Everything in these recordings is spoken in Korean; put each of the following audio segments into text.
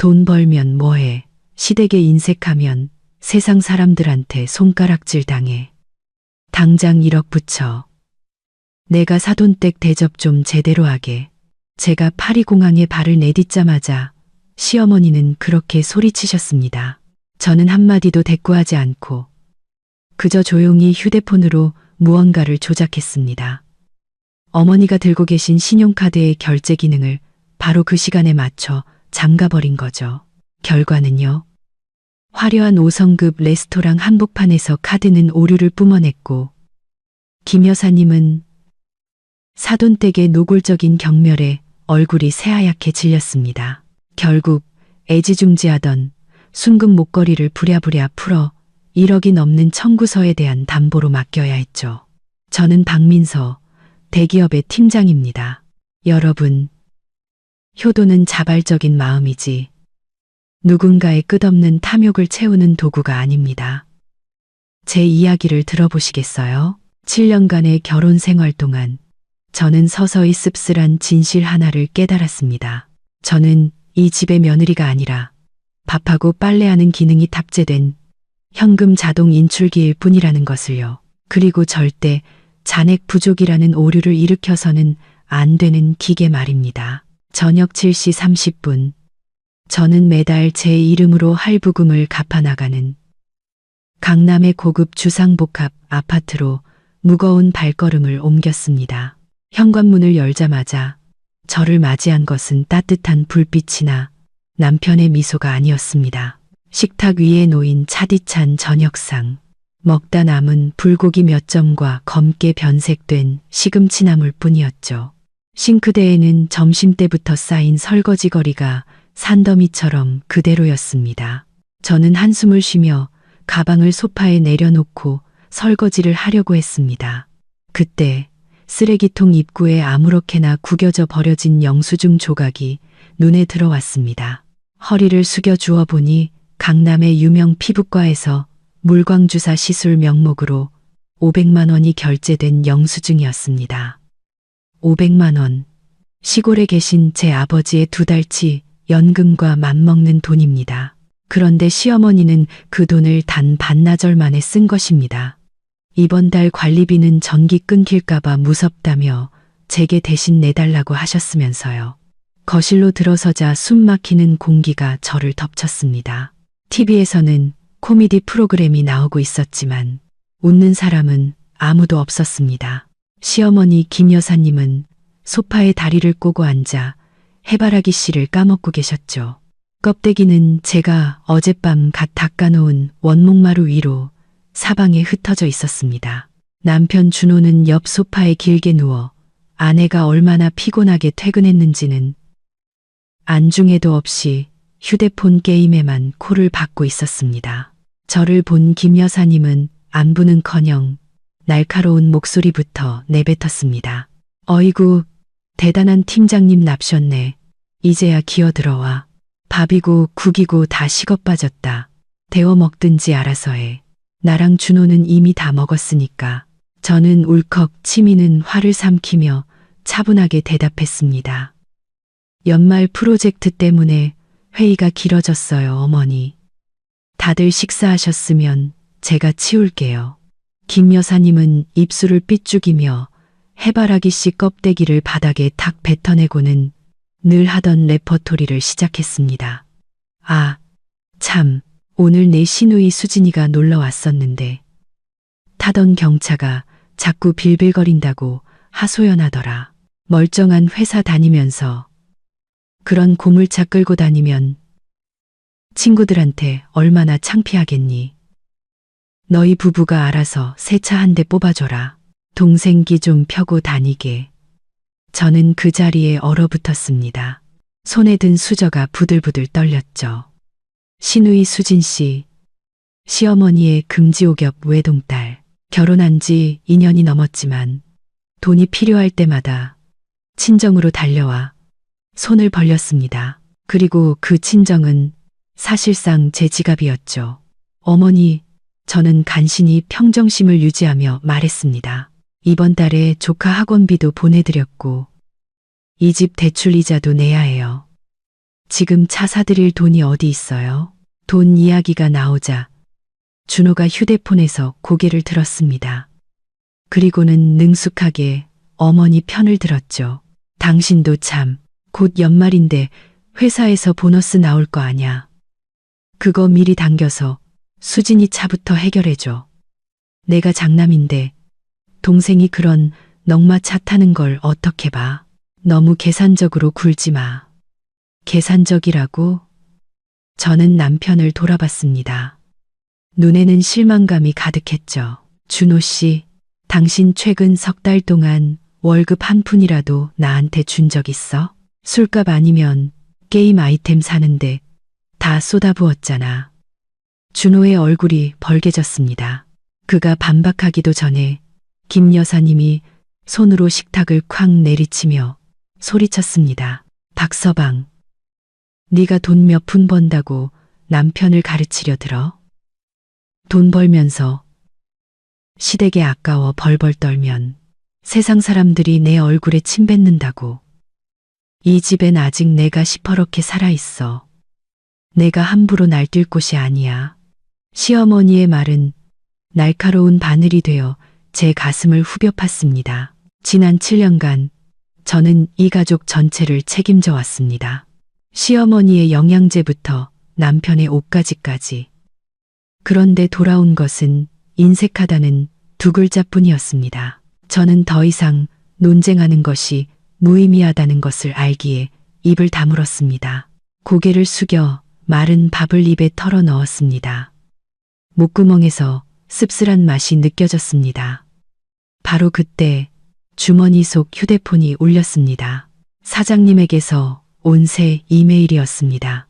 돈 벌면 뭐해. 시댁에 인색하면 세상 사람들한테 손가락질 당해. 당장 1억 붙여. 내가 사돈댁 대접 좀 제대로 하게. 제가 파리공항에 발을 내딛자마자 시어머니는 그렇게 소리치셨습니다. 저는 한마디도 대꾸하지 않고 그저 조용히 휴대폰으로 무언가를 조작했습니다. 어머니가 들고 계신 신용카드의 결제 기능을 바로 그 시간에 맞춰 잠가버린 거죠. 결과는요. 화려한 5성급 레스토랑 한복판에서 카드는 오류를 뿜어냈고 김 여사님은 사돈댁의 노골적인 경멸에 얼굴이 새하얗게 질렸습니다. 결국 애지중지하던 순금 목걸이를 부랴부랴 풀어 1억이 넘는 청구서에 대한 담보로 맡겨야 했죠. 저는 박민서, 대기업의 팀장입니다. 여러분, 효도는 자발적인 마음이지 누군가의 끝없는 탐욕을 채우는 도구가 아닙니다. 제 이야기를 들어보시겠어요? 7년간의 결혼 생활 동안 저는 서서히 씁쓸한 진실 하나를 깨달았습니다. 저는 이 집의 며느리가 아니라 밥하고 빨래하는 기능이 탑재된 현금 자동 인출기일 뿐이라는 것을요. 그리고 절대 잔액 부족이라는 오류를 일으켜서는 안 되는 기계 말입니다. 저녁 7시 30분 저는 매달 제 이름으로 할부금을 갚아나가는 강남의 고급 주상복합 아파트로 무거운 발걸음을 옮겼습니다. 현관문을 열자마자 저를 맞이한 것은 따뜻한 불빛이나 남편의 미소가 아니었습니다. 식탁 위에 놓인 차디찬 저녁상, 먹다 남은 불고기 몇 점과 검게 변색된 시금치나물 뿐이었죠. 싱크대에는 점심때부터 쌓인 설거지 거리가 산더미처럼 그대로였습니다. 저는 한숨을 쉬며 가방을 소파에 내려놓고 설거지를 하려고 했습니다. 그때 쓰레기통 입구에 아무렇게나 구겨져 버려진 영수증 조각이 눈에 들어왔습니다. 허리를 숙여 주워 보니 강남의 유명 피부과에서 물광주사 시술 명목으로 500만 원이 결제된 영수증이었습니다. 500만 원. 시골에 계신 제 아버지의 2달치 연금과 맞먹는 돈입니다. 그런데 시어머니는 그 돈을 단 반나절 만에 쓴 것입니다. 이번 달 관리비는 전기 끊길까봐 무섭다며 제게 대신 내달라고 하셨으면서요. 거실로 들어서자 숨 막히는 공기가 저를 덮쳤습니다. TV에서는 코미디 프로그램이 나오고 있었지만 웃는 사람은 아무도 없었습니다. 시어머니 김 여사님은 소파에 다리를 꼬고 앉아 해바라기 씨를 까먹고 계셨죠. 껍데기는 제가 어젯밤 갓 닦아놓은 원목마루 위로 사방에 흩어져 있었습니다. 남편 준호는 옆 소파에 길게 누워 아내가 얼마나 피곤하게 퇴근했는지는 안중에도 없이 휴대폰 게임에만 코를 박고 있었습니다. 저를 본 김 여사님은 안부는커녕 날카로운 목소리부터 내뱉었습니다. 어이구, 대단한 팀장님 납셨네. 이제야 기어들어와. 밥이고 국이고 다 식어 빠졌다. 데워 먹든지 알아서 해. 나랑 준호는 이미 다 먹었으니까. 저는 울컥 치미는 화를 삼키며 차분하게 대답했습니다. 연말 프로젝트 때문에 회의가 길어졌어요, 어머니. 다들 식사하셨으면 제가 치울게요. 김 여사님은 입술을 삐죽이며 해바라기 씨 껍데기를 바닥에 탁 뱉어내고는 늘 하던 레퍼토리를 시작했습니다. 아, 참, 오늘 내 시누이 수진이가 놀러 왔었는데 타던 경차가 자꾸 빌빌거린다고 하소연하더라. 멀쩡한 회사 다니면서 그런 고물차 끌고 다니면 친구들한테 얼마나 창피하겠니. 너희 부부가 알아서 새 차 한 대 뽑아줘라. 동생기 좀 펴고 다니게. 저는 그 자리에 얼어붙었습니다. 손에 든 수저가 부들부들 떨렸죠. 시누이 수진 씨, 시어머니의 금지옥엽 외동딸. 결혼한 지 2년이 넘었지만 돈이 필요할 때마다 친정으로 달려와 손을 벌렸습니다. 그리고 그 친정은 사실상 제 지갑이었죠. 어머니, 저는 간신히 평정심을 유지하며 말했습니다. 이번 달에 조카 학원비도 보내드렸고 이 집 대출 이자도 내야 해요. 지금 차 사드릴 돈이 어디 있어요? 돈 이야기가 나오자 준호가 휴대폰에서 고개를 들었습니다. 그리고는 능숙하게 어머니 편을 들었죠. 당신도 참, 곧 연말인데 회사에서 보너스 나올 거 아냐. 그거 미리 당겨서 수진이 차부터 해결해줘. 내가 장남인데 동생이 그런 넉마차 타는 걸 어떻게 봐. 너무 계산적으로 굴지 마. 계산적이라고? 저는 남편을 돌아봤습니다. 눈에는 실망감이 가득했죠. 준호 씨, 당신 최근 석 달 동안 월급 한 푼이라도 나한테 준 적 있어? 술값 아니면 게임 아이템 사는데 다 쏟아부었잖아. 준호의 얼굴이 벌개졌습니다. 그가 반박하기도 전에 김 여사님이 손으로 식탁을 콱 내리치며 소리쳤습니다. 박서방, 네가 돈 몇 푼 번다고 남편을 가르치려 들어? 돈 벌면서 시댁에 아까워 벌벌 떨면 세상 사람들이 내 얼굴에 침 뱉는다고. 이 집엔 아직 내가 시퍼렇게 살아있어. 내가 함부로 날뛸 곳이 아니야. 시어머니의 말은 날카로운 바늘이 되어 제 가슴을 후벼 팠습니다. 지난 7년간 저는 이 가족 전체를 책임져 왔습니다. 시어머니의 영양제부터 남편의 옷가지까지. 그런데 돌아온 것은 인색하다는 두 글자뿐이었습니다. 저는 더 이상 논쟁하는 것이 무의미하다는 것을 알기에 입을 다물었습니다. 고개를 숙여 마른 밥을 입에 털어 넣었습니다. 목구멍에서 씁쓸한 맛이 느껴졌습니다. 바로 그때 주머니 속 휴대폰이 울렸습니다. 사장님에게서 온 새 이메일이었습니다.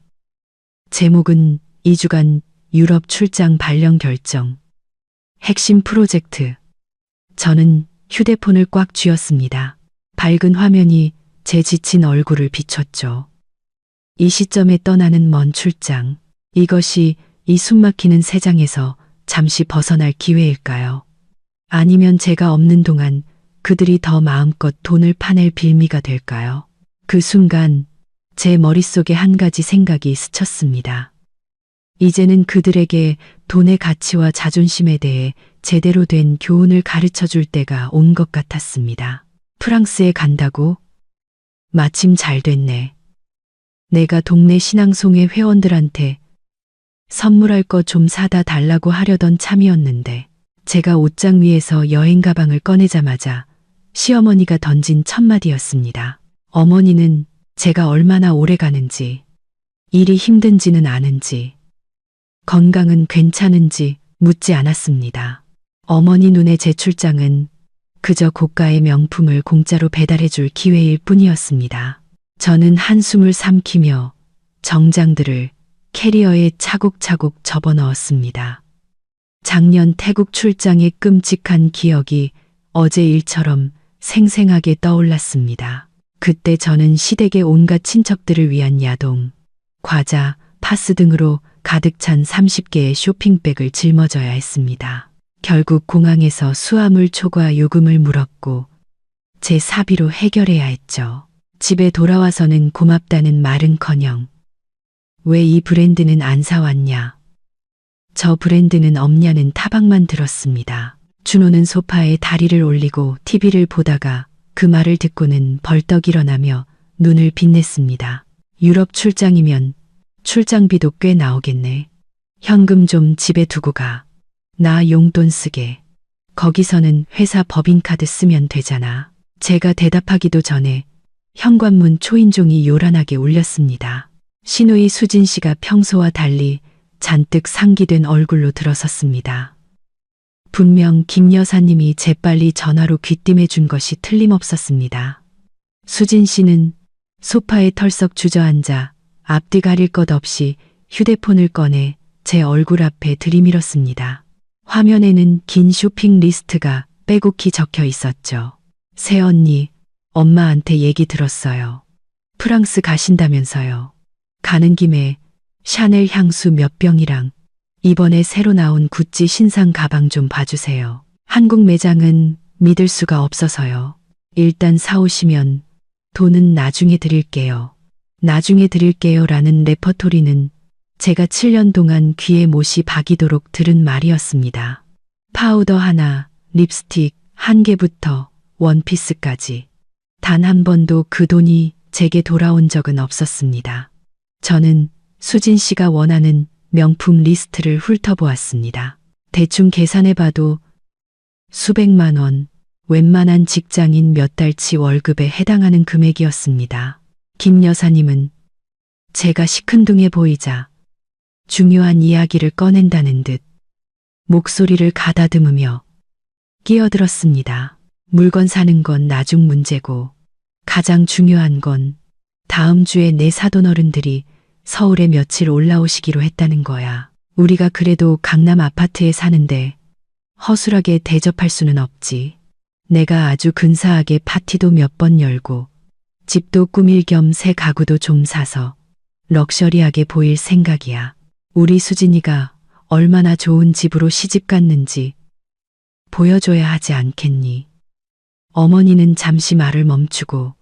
제목은 2주간 유럽 출장 발령 결정. 핵심 프로젝트. 저는 휴대폰을 꽉 쥐었습니다. 밝은 화면이 제 지친 얼굴을 비췄죠. 이 시점에 떠나는 먼 출장. 이것이 이 숨막히는 세상에서 잠시 벗어날 기회일까요? 아니면 제가 없는 동안 그들이 더 마음껏 돈을 파낼 빌미가 될까요? 그 순간 제 머릿속에 한 가지 생각이 스쳤습니다. 이제는 그들에게 돈의 가치와 자존심에 대해 제대로 된 교훈을 가르쳐 줄 때가 온 것 같았습니다. 프랑스에 간다고? 마침 잘 됐네. 내가 동네 신앙송회 회원들한테 선물할 거 좀 사다 달라고 하려던 참이었는데 제가 옷장 위에서 여행 가방을 꺼내자마자 시어머니가 던진 첫마디였습니다. 어머니는 제가 얼마나 오래 가는지, 일이 힘든지는 아는지, 건강은 괜찮은지 묻지 않았습니다. 어머니 눈에 제 출장은 그저 고가의 명품을 공짜로 배달해 줄 기회일 뿐이었습니다. 저는 한숨을 삼키며 정장들을 캐리어에 차곡차곡 접어 넣었습니다. 작년 태국 출장의 끔찍한 기억이 어제 일처럼 생생하게 떠올랐습니다. 그때 저는 시댁의 온갖 친척들을 위한 야동, 과자, 파스 등으로 가득 찬 30개의 쇼핑백을 짊어져야 했습니다. 결국 공항에서 수화물 초과 요금을 물었고 제 사비로 해결해야 했죠. 집에 돌아와서는 고맙다는 말은커녕 왜 이 브랜드는 안 사왔냐, 저 브랜드는 없냐는 타박만 들었습니다. 준호는 소파에 다리를 올리고 TV를 보다가 그 말을 듣고는 벌떡 일어나며 눈을 빛냈습니다. 유럽 출장이면 출장비도 꽤 나오겠네. 현금 좀 집에 두고 가. 나 용돈 쓰게. 거기서는 회사 법인카드 쓰면 되잖아. 제가 대답하기도 전에 현관문 초인종이 요란하게 울렸습니다. 시누이 수진 씨가 평소와 달리 잔뜩 상기된 얼굴로 들어섰습니다. 분명 김 여사님이 재빨리 전화로 귀띔해 준 것이 틀림없었습니다. 수진 씨는 소파에 털썩 주저앉아 앞뒤 가릴 것 없이 휴대폰을 꺼내 제 얼굴 앞에 들이밀었습니다. 화면에는 긴 쇼핑 리스트가 빼곡히 적혀 있었죠. 새언니, 엄마한테 얘기 들었어요. 프랑스 가신다면서요. 가는 김에 샤넬 향수 몇 병이랑 이번에 새로 나온 구찌 신상 가방 좀 봐주세요. 한국 매장은 믿을 수가 없어서요. 일단 사오시면 돈은 나중에 드릴게요. 나중에 드릴게요 라는 레퍼토리는 제가 7년 동안 귀에 못이 박이도록 들은 말이었습니다. 파우더 하나, 립스틱 한 개부터 원피스까지 단 한 번도 그 돈이 제게 돌아온 적은 없었습니다. 저는 수진 씨가 원하는 명품 리스트를 훑어보았습니다. 대충 계산해봐도 수백만 원, 웬만한 직장인 몇 달치 월급에 해당하는 금액이었습니다. 김 여사님은 제가 시큰둥해 보이자 중요한 이야기를 꺼낸다는 듯 목소리를 가다듬으며 끼어들었습니다. 물건 사는 건 나중 문제고 가장 중요한 건 다음 주에 내 사돈어른들이 서울에 며칠 올라오시기로 했다는 거야. 우리가 그래도 강남 아파트에 사는데 허술하게 대접할 수는 없지. 내가 아주 근사하게 파티도 몇 번 열고 집도 꾸밀 겸 새 가구도 좀 사서 럭셔리하게 보일 생각이야. 우리 수진이가 얼마나 좋은 집으로 시집 갔는지 보여줘야 하지 않겠니? 어머니는 잠시 말을 멈추고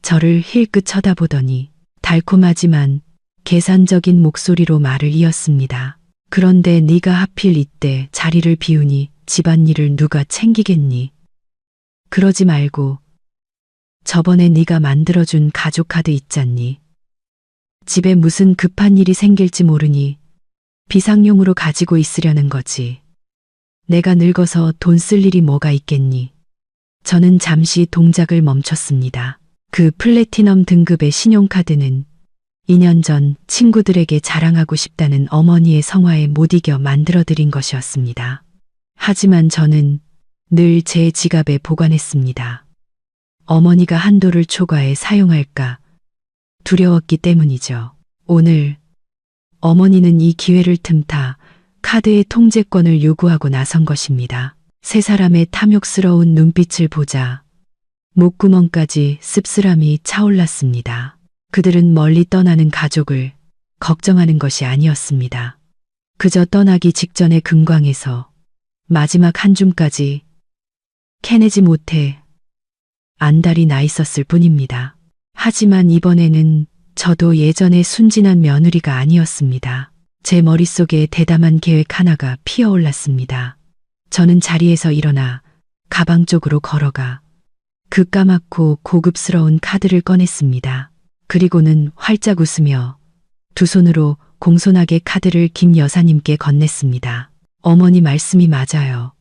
저를 힐끗 쳐다보더니 달콤하지만 계산적인 목소리로 말을 이었습니다. 그런데 네가 하필 이때 자리를 비우니 집안일을 누가 챙기겠니? 그러지 말고 저번에 네가 만들어준 가족카드 있잖니. 집에 무슨 급한 일이 생길지 모르니 비상용으로 가지고 있으려는 거지. 내가 늙어서 돈 쓸 일이 뭐가 있겠니? 저는 잠시 동작을 멈췄습니다. 그 플래티넘 등급의 신용카드는 2년 전 친구들에게 자랑하고 싶다는 어머니의 성화에 못 이겨 만들어드린 것이었습니다. 하지만 저는 늘 제 지갑에 보관했습니다. 어머니가 한도를 초과해 사용할까 두려웠기 때문이죠. 오늘 어머니는 이 기회를 틈타 카드의 통제권을 요구하고 나선 것입니다. 세 사람의 탐욕스러운 눈빛을 보자 목구멍까지 씁쓸함이 차올랐습니다. 그들은 멀리 떠나는 가족을 걱정하는 것이 아니었습니다. 그저 떠나기 직전의 금광에서 마지막 한 줌까지 캐내지 못해 안달이 나 있었을 뿐입니다. 하지만 이번에는 저도 예전의 순진한 며느리가 아니었습니다. 제 머릿속에 대담한 계획 하나가 피어올랐습니다. 저는 자리에서 일어나 가방 쪽으로 걸어가 그 까맣고 고급스러운 카드를 꺼냈습니다. 그리고는 활짝 웃으며 두 손으로 공손하게 카드를 김 여사님께 건넸습니다. 어머니 말씀이 맞아요.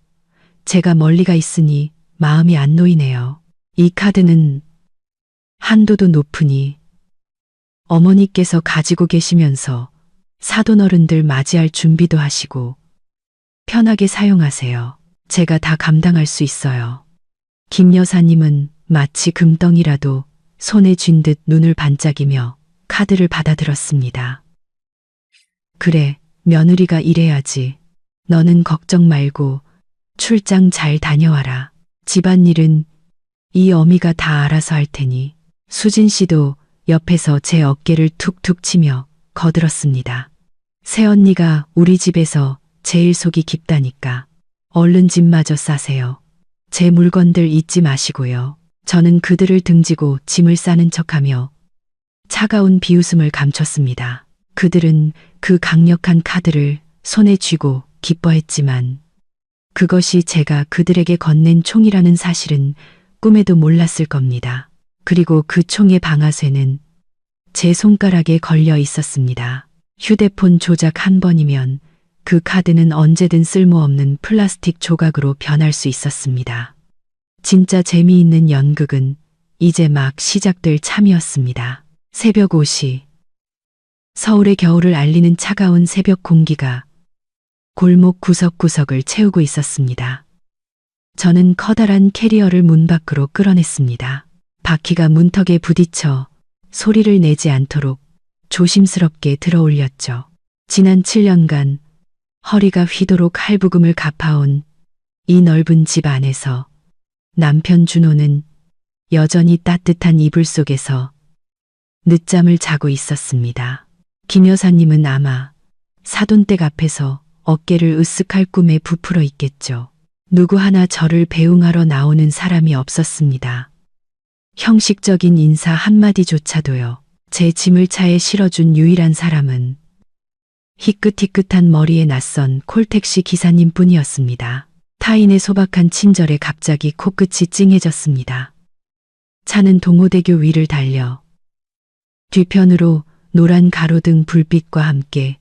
제가 멀리 가 있으니 마음이 안 놓이네요. 이 카드는 한도도 높으니 어머니께서 가지고 계시면서 사돈어른들 맞이할 준비도 하시고 편하게 사용하세요. 제가 다 감당할 수 있어요. 김 여사님은 마치 금덩이라도 손에 쥔 듯 눈을 반짝이며 카드를 받아들었습니다. 그래, 며느리가 이래야지. 너는 걱정 말고 출장 잘 다녀와라. 집안일은 이 어미가 다 알아서 할 테니. 수진 씨도 옆에서 제 어깨를 툭툭 치며 거들었습니다. 새언니가 우리 집에서 제일 속이 깊다니까. 얼른 짐마저 싸세요. 제 물건들 잊지 마시고요. 저는 그들을 등지고 짐을 싸는 척하며 차가운 비웃음을 감췄습니다. 그들은 그 강력한 카드를 손에 쥐고 기뻐했지만 그것이 제가 그들에게 건넨 총이라는 사실은 꿈에도 몰랐을 겁니다. 그리고 그 총의 방아쇠는 제 손가락에 걸려 있었습니다. 휴대폰 조작 한 번이면 그 카드는 언제든 쓸모없는 플라스틱 조각으로 변할 수 있었습니다. 진짜 재미있는 연극은 이제 막 시작될 참이었습니다. 새벽 5시. 서울의 겨울을 알리는 차가운 새벽 공기가 골목 구석구석을 채우고 있었습니다. 저는 커다란 캐리어를 문 밖으로 끌어냈습니다. 바퀴가 문턱에 부딪혀 소리를 내지 않도록 조심스럽게 들어올렸죠. 지난 7년간 허리가 휘도록 할부금을 갚아온 이 넓은 집 안에서 남편 준호는 여전히 따뜻한 이불 속에서 늦잠을 자고 있었습니다. 김 여사님은 아마 사돈댁 앞에서 어깨를 으쓱할 꿈에 부풀어 있겠죠. 누구 하나 저를 배웅하러 나오는 사람이 없었습니다. 형식적인 인사 한마디조차도요. 제 짐을 차에 실어준 유일한 사람은 희끗희끗한 머리에 낯선 콜택시 기사님뿐이었습니다. 타인의 소박한 친절에 갑자기 코끝이 찡해졌습니다. 차는 동호대교 위를 달려 뒤편으로 노란 가로등 불빛과 함께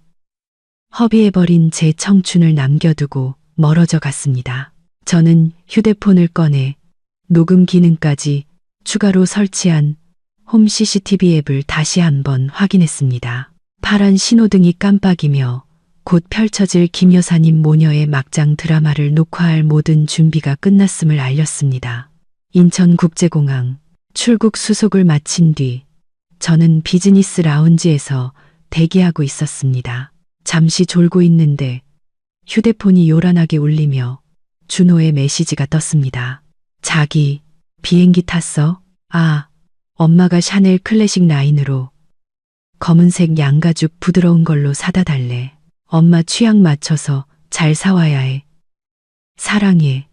허비해버린 제 청춘을 남겨두고 멀어져 갔습니다. 저는 휴대폰을 꺼내 녹음 기능까지 추가로 설치한 홈 CCTV 앱을 다시 한번 확인했습니다. 파란 신호등이 깜빡이며 곧 펼쳐질 김 여사님 모녀의 막장 드라마를 녹화할 모든 준비가 끝났음을 알렸습니다. 인천국제공항 출국 수속을 마친 뒤 저는 비즈니스 라운지에서 대기하고 있었습니다. 잠시 졸고 있는데 휴대폰이 요란하게 울리며 준호의 메시지가 떴습니다. 자기 비행기 탔어? 아, 엄마가 샤넬 클래식 라인으로 검은색 양가죽 부드러운 걸로 사다 달래. 엄마 취향 맞춰서 잘 사와야 해. 사랑해.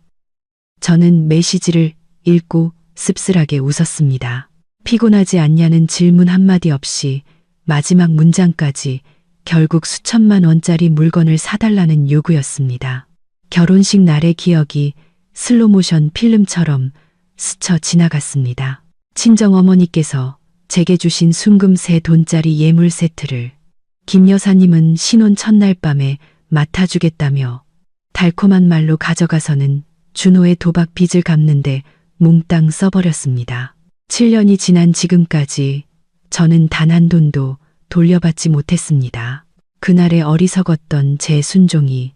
저는 메시지를 읽고 씁쓸하게 웃었습니다. 피곤하지 않냐는 질문 한마디 없이 마지막 문장까지 결국 수천만 원짜리 물건을 사달라는 요구였습니다. 결혼식 날의 기억이 슬로모션 필름처럼 스쳐 지나갔습니다. 친정어머니께서 제게 주신 순금 3돈짜리 예물 세트를 김 여사님은 신혼 첫날 밤에 맡아주겠다며 달콤한 말로 가져가서는 준호의 도박 빚을 갚는데 몽땅 써버렸습니다. 7년이 지난 지금까지 저는 단 한 돈도 돌려받지 못했습니다. 그날의 어리석었던 제 순종이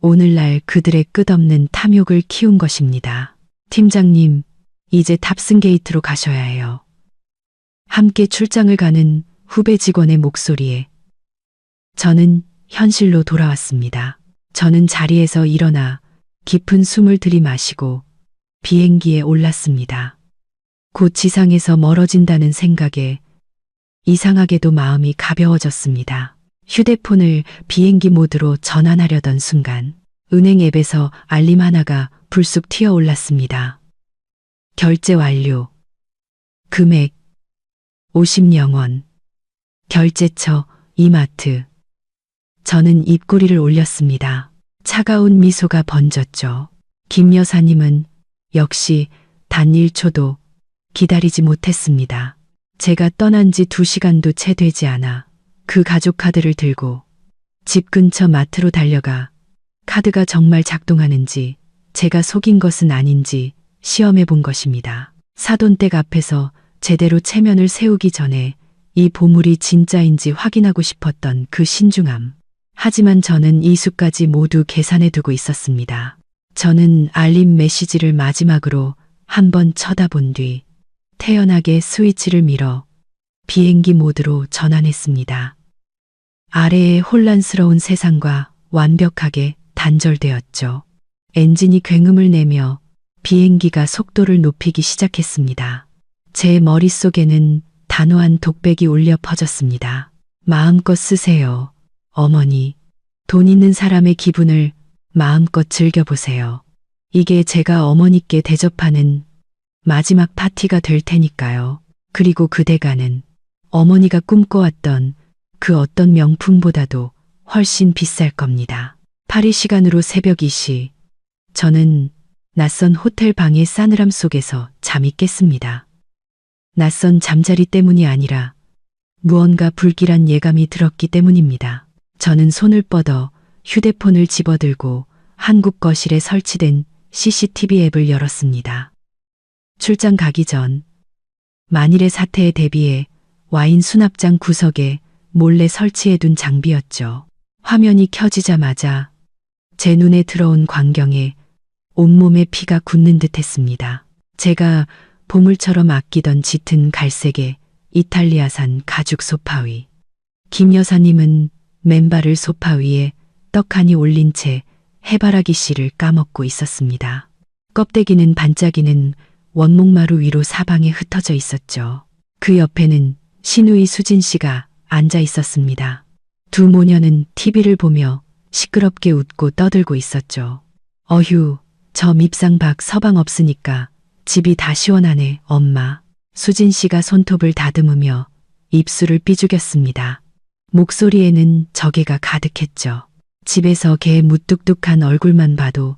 오늘날 그들의 끝없는 탐욕을 키운 것입니다. 팀장님, 이제 탑승 게이트로 가셔야 해요. 함께 출장을 가는 후배 직원의 목소리에 저는 현실로 돌아왔습니다. 저는 자리에서 일어나 깊은 숨을 들이마시고 비행기에 올랐습니다. 곧 지상에서 멀어진다는 생각에 이상하게도 마음이 가벼워졌습니다. 휴대폰을 비행기 모드로 전환하려던 순간 은행 앱에서 알림 하나가 불쑥 튀어올랐습니다. 결제 완료. 금액 50영원. 결제처 이마트. 저는 입꼬리를 올렸습니다. 차가운 미소가 번졌죠. 김 여사님은 역시 단 1초도 기다리지 못했습니다. 제가 떠난 지 2시간도 채 되지 않아 그 가족 카드를 들고 집 근처 마트로 달려가 카드가 정말 작동하는지 제가 속인 것은 아닌지 시험해 본 것입니다. 사돈댁 앞에서 제대로 체면을 세우기 전에 이 보물이 진짜인지 확인하고 싶었던 그 신중함. 하지만 저는 이 수까지 모두 계산해 두고 있었습니다. 저는 알림 메시지를 마지막으로 한번 쳐다본 뒤 태연하게 스위치를 밀어 비행기 모드로 전환했습니다. 아래의 혼란스러운 세상과 완벽하게 단절되었죠. 엔진이 굉음을 내며 비행기가 속도를 높이기 시작했습니다. 제 머릿속에는 단호한 독백이 울려 퍼졌습니다. 마음껏 쓰세요. 어머니, 돈 있는 사람의 기분을 마음껏 즐겨보세요. 이게 제가 어머니께 대접하는 마지막 파티가 될 테니까요. 그리고 그 대가는 어머니가 꿈꿔왔던 그 어떤 명품보다도 훨씬 비쌀 겁니다. 파리 시간으로 새벽 2시, 저는 낯선 호텔 방의 싸늘함 속에서 잠이 깼습니다. 낯선 잠자리 때문이 아니라 무언가 불길한 예감이 들었기 때문입니다. 저는 손을 뻗어 휴대폰을 집어들고 한국 거실에 설치된 CCTV 앱을 열었습니다. 출장 가기 전 만일의 사태에 대비해 와인 수납장 구석에 몰래 설치해둔 장비였죠. 화면이 켜지자마자 제 눈에 들어온 광경에 온몸에 피가 굳는 듯 했습니다. 제가 보물처럼 아끼던 짙은 갈색의 이탈리아산 가죽 소파 위. 김 여사님은 맨발을 소파 위에 떡하니 올린 채 해바라기 씨를 까먹고 있었습니다. 껍데기는 반짝이는 원목마루 위로 사방에 흩어져 있었죠. 그 옆에는 시누이 수진 씨가 앉아 있었습니다. 두 모녀는 TV를 보며 시끄럽게 웃고 떠들고 있었죠. 어휴, 저 밉상 박 서방 없으니까 집이 다 시원하네, 엄마. 수진 씨가 손톱을 다듬으며 입술을 삐죽였습니다. 목소리에는 적개가 가득했죠. 집에서 걔 무뚝뚝한 얼굴만 봐도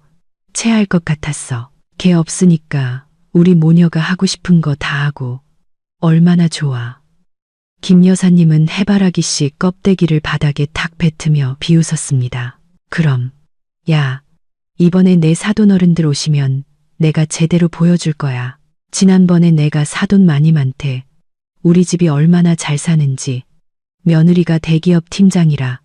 체할 것 같았어. 걔 없으니까 우리 모녀가 하고 싶은 거 다 하고 얼마나 좋아. 김 여사님은 해바라기 씨 껍데기를 바닥에 탁 뱉으며 비웃었습니다. 그럼, 야, 이번에 내 사돈 어른들 오시면 내가 제대로 보여줄 거야. 지난번에 내가 사돈 마님한테 우리 집이 얼마나 잘 사는지, 며느리가 대기업 팀장이라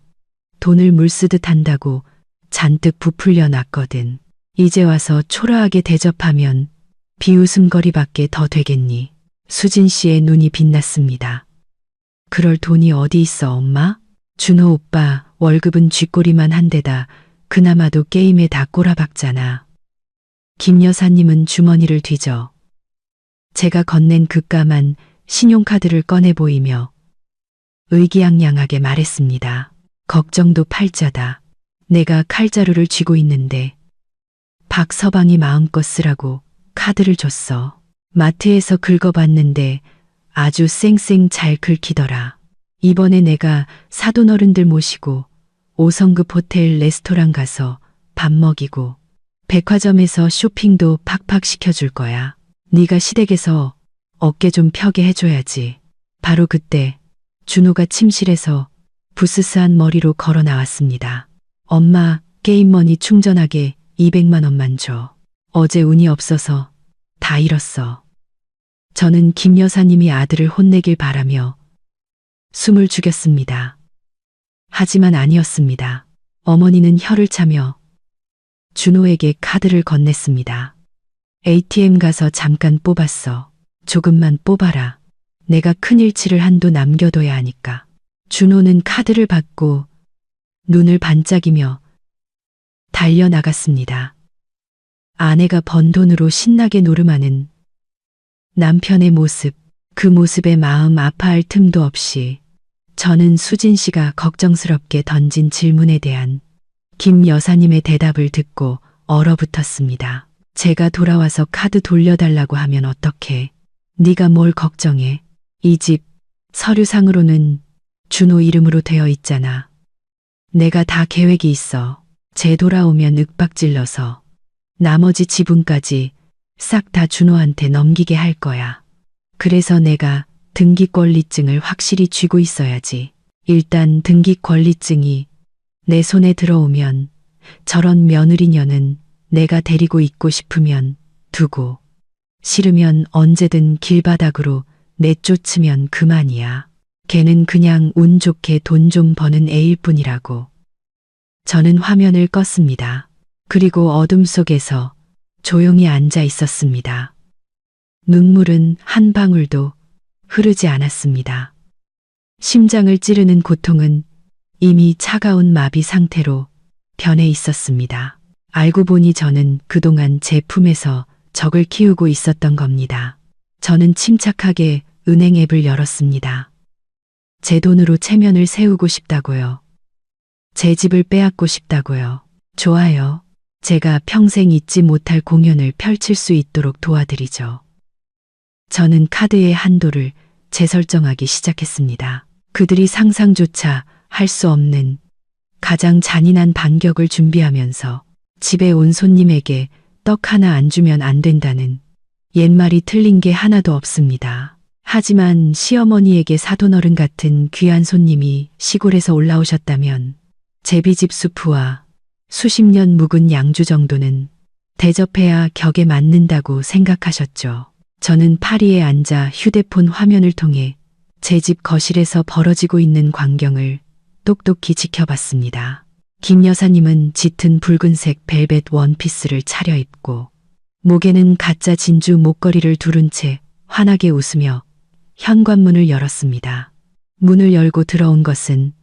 돈을 물쓰듯 한다고 잔뜩 부풀려 놨거든. 이제 와서 초라하게 대접하면 비웃음거리밖에 더 되겠니? 수진 씨의 눈이 빛났습니다. 그럴 돈이 어디 있어, 엄마? 준호 오빠 월급은 쥐꼬리만 한 데다 그나마도 게임에 다 꼬라박잖아. 김 여사님은 주머니를 뒤져 제가 건넨 급감한 신용카드를 꺼내 보이며 의기양양하게 말했습니다. 걱정도 팔자다. 내가 칼자루를 쥐고 있는데 박서방이 마음껏 쓰라고 카드를 줬어. 마트에서 긁어봤는데 아주 쌩쌩 잘 긁히더라. 이번에 내가 사돈 어른들 모시고 5성급 호텔 레스토랑 가서 밥 먹이고 백화점에서 쇼핑도 팍팍 시켜줄 거야. 네가 시댁에서 어깨 좀 펴게 해줘야지. 바로 그때 준호가 침실에서 부스스한 머리로 걸어 나왔습니다. 엄마, 게임머니 충전하게 200만 원만 줘. 어제 운이 없어서 다 잃었어. 저는 김 여사님이 아들을 혼내길 바라며 숨을 죽였습니다. 하지만 아니었습니다. 어머니는 혀를 차며 준호에게 카드를 건넸습니다. ATM 가서 잠깐 뽑았어. 조금만 뽑아라. 내가 큰 일치를 한도 남겨둬야 하니까. 준호는 카드를 받고 눈을 반짝이며 달려나갔습니다. 아내가 번 돈으로 신나게 노름하는 남편의 모습, 그 모습에 마음 아파할 틈도 없이 저는 수진 씨가 걱정스럽게 던진 질문에 대한 김 여사님의 대답을 듣고 얼어붙었습니다. 제가 돌아와서 카드 돌려달라고 하면 어떡해? 네가 뭘 걱정해? 이 집 서류상으로는 준호 이름으로 되어 있잖아. 내가 다 계획이 있어. 쟤 돌아오면 윽박질러서 나머지 지분까지 싹 다 준호한테 넘기게 할 거야. 그래서 내가 등기권리증을 확실히 쥐고 있어야지. 일단 등기권리증이 내 손에 들어오면 저런 며느리녀는 내가 데리고 있고 싶으면 두고 싫으면 언제든 길바닥으로 내쫓으면 그만이야. 걔는 그냥 운 좋게 돈 좀 버는 애일 뿐이라고. 저는 화면을 껐습니다. 그리고 어둠 속에서 조용히 앉아 있었습니다. 눈물은 한 방울도 흐르지 않았습니다. 심장을 찌르는 고통은 이미 차가운 마비 상태로 변해 있었습니다. 알고 보니 저는 그동안 제 품에서 적을 키우고 있었던 겁니다. 저는 침착하게 은행 앱을 열었습니다. 제 돈으로 체면을 세우고 싶다고요. 제 집을 빼앗고 싶다고요. 좋아요. 제가 평생 잊지 못할 공연을 펼칠 수 있도록 도와드리죠. 저는 카드의 한도를 재설정하기 시작했습니다. 그들이 상상조차 할 수 없는 가장 잔인한 반격을 준비하면서 집에 온 손님에게 떡 하나 안 주면 안 된다는 옛말이 틀린 게 하나도 없습니다. 하지만 시어머니에게 사돈어른 같은 귀한 손님이 시골에서 올라오셨다면 제비집 수프와 수십 년 묵은 양주 정도는 대접해야 격에 맞는다고 생각하셨죠. 저는 파리에 앉아 휴대폰 화면을 통해 제 집 거실에서 벌어지고 있는 광경을 똑똑히 지켜봤습니다. 김 여사님은 짙은 붉은색 벨벳 원피스를 차려입고 목에는 가짜 진주 목걸이를 두른 채 환하게 웃으며 현관문을 열었습니다. 문을 열고 들어온 것은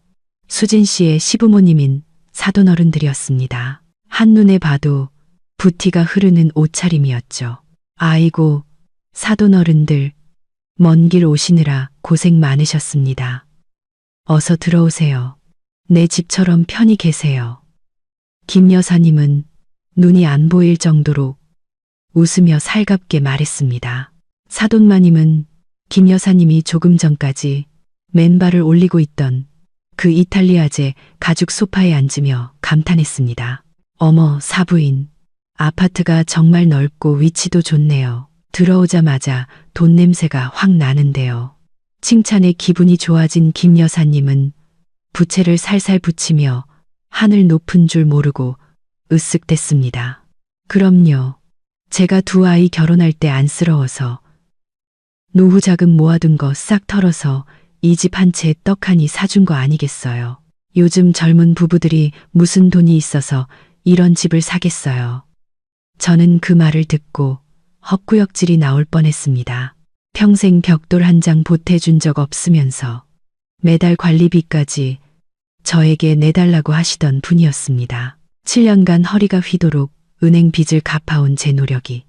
수진 씨의 시부모님인 사돈어른들이었습니다. 한눈에 봐도 부티가 흐르는 옷차림이었죠. 아이고, 사돈어른들, 먼 길 오시느라 고생 많으셨습니다. 어서 들어오세요. 내 집처럼 편히 계세요. 김 여사님은 눈이 안 보일 정도로 웃으며 살갑게 말했습니다. 사돈마님은 김 여사님이 조금 전까지 맨발을 올리고 있던 그 이탈리아제 가죽 소파에 앉으며 감탄했습니다. 어머, 사부인. 아파트가 정말 넓고 위치도 좋네요. 들어오자마자 돈 냄새가 확 나는데요. 칭찬에 기분이 좋아진 김 여사님은 부채를 살살 붙이며 하늘 높은 줄 모르고 으쓱댔습니다. 그럼요. 제가 두 아이 결혼할 때 안쓰러워서 노후 자금 모아둔 거 싹 털어서 이 집 한 채 떡하니 사준 거 아니겠어요. 요즘 젊은 부부들이 무슨 돈이 있어서 이런 집을 사겠어요. 저는 그 말을 듣고 헛구역질이 나올 뻔했습니다. 평생 벽돌 한 장 보태준 적 없으면서 매달 관리비까지 저에게 내달라고 하시던 분이었습니다. 7년간 허리가 휘도록 은행 빚을 갚아온 제 노력이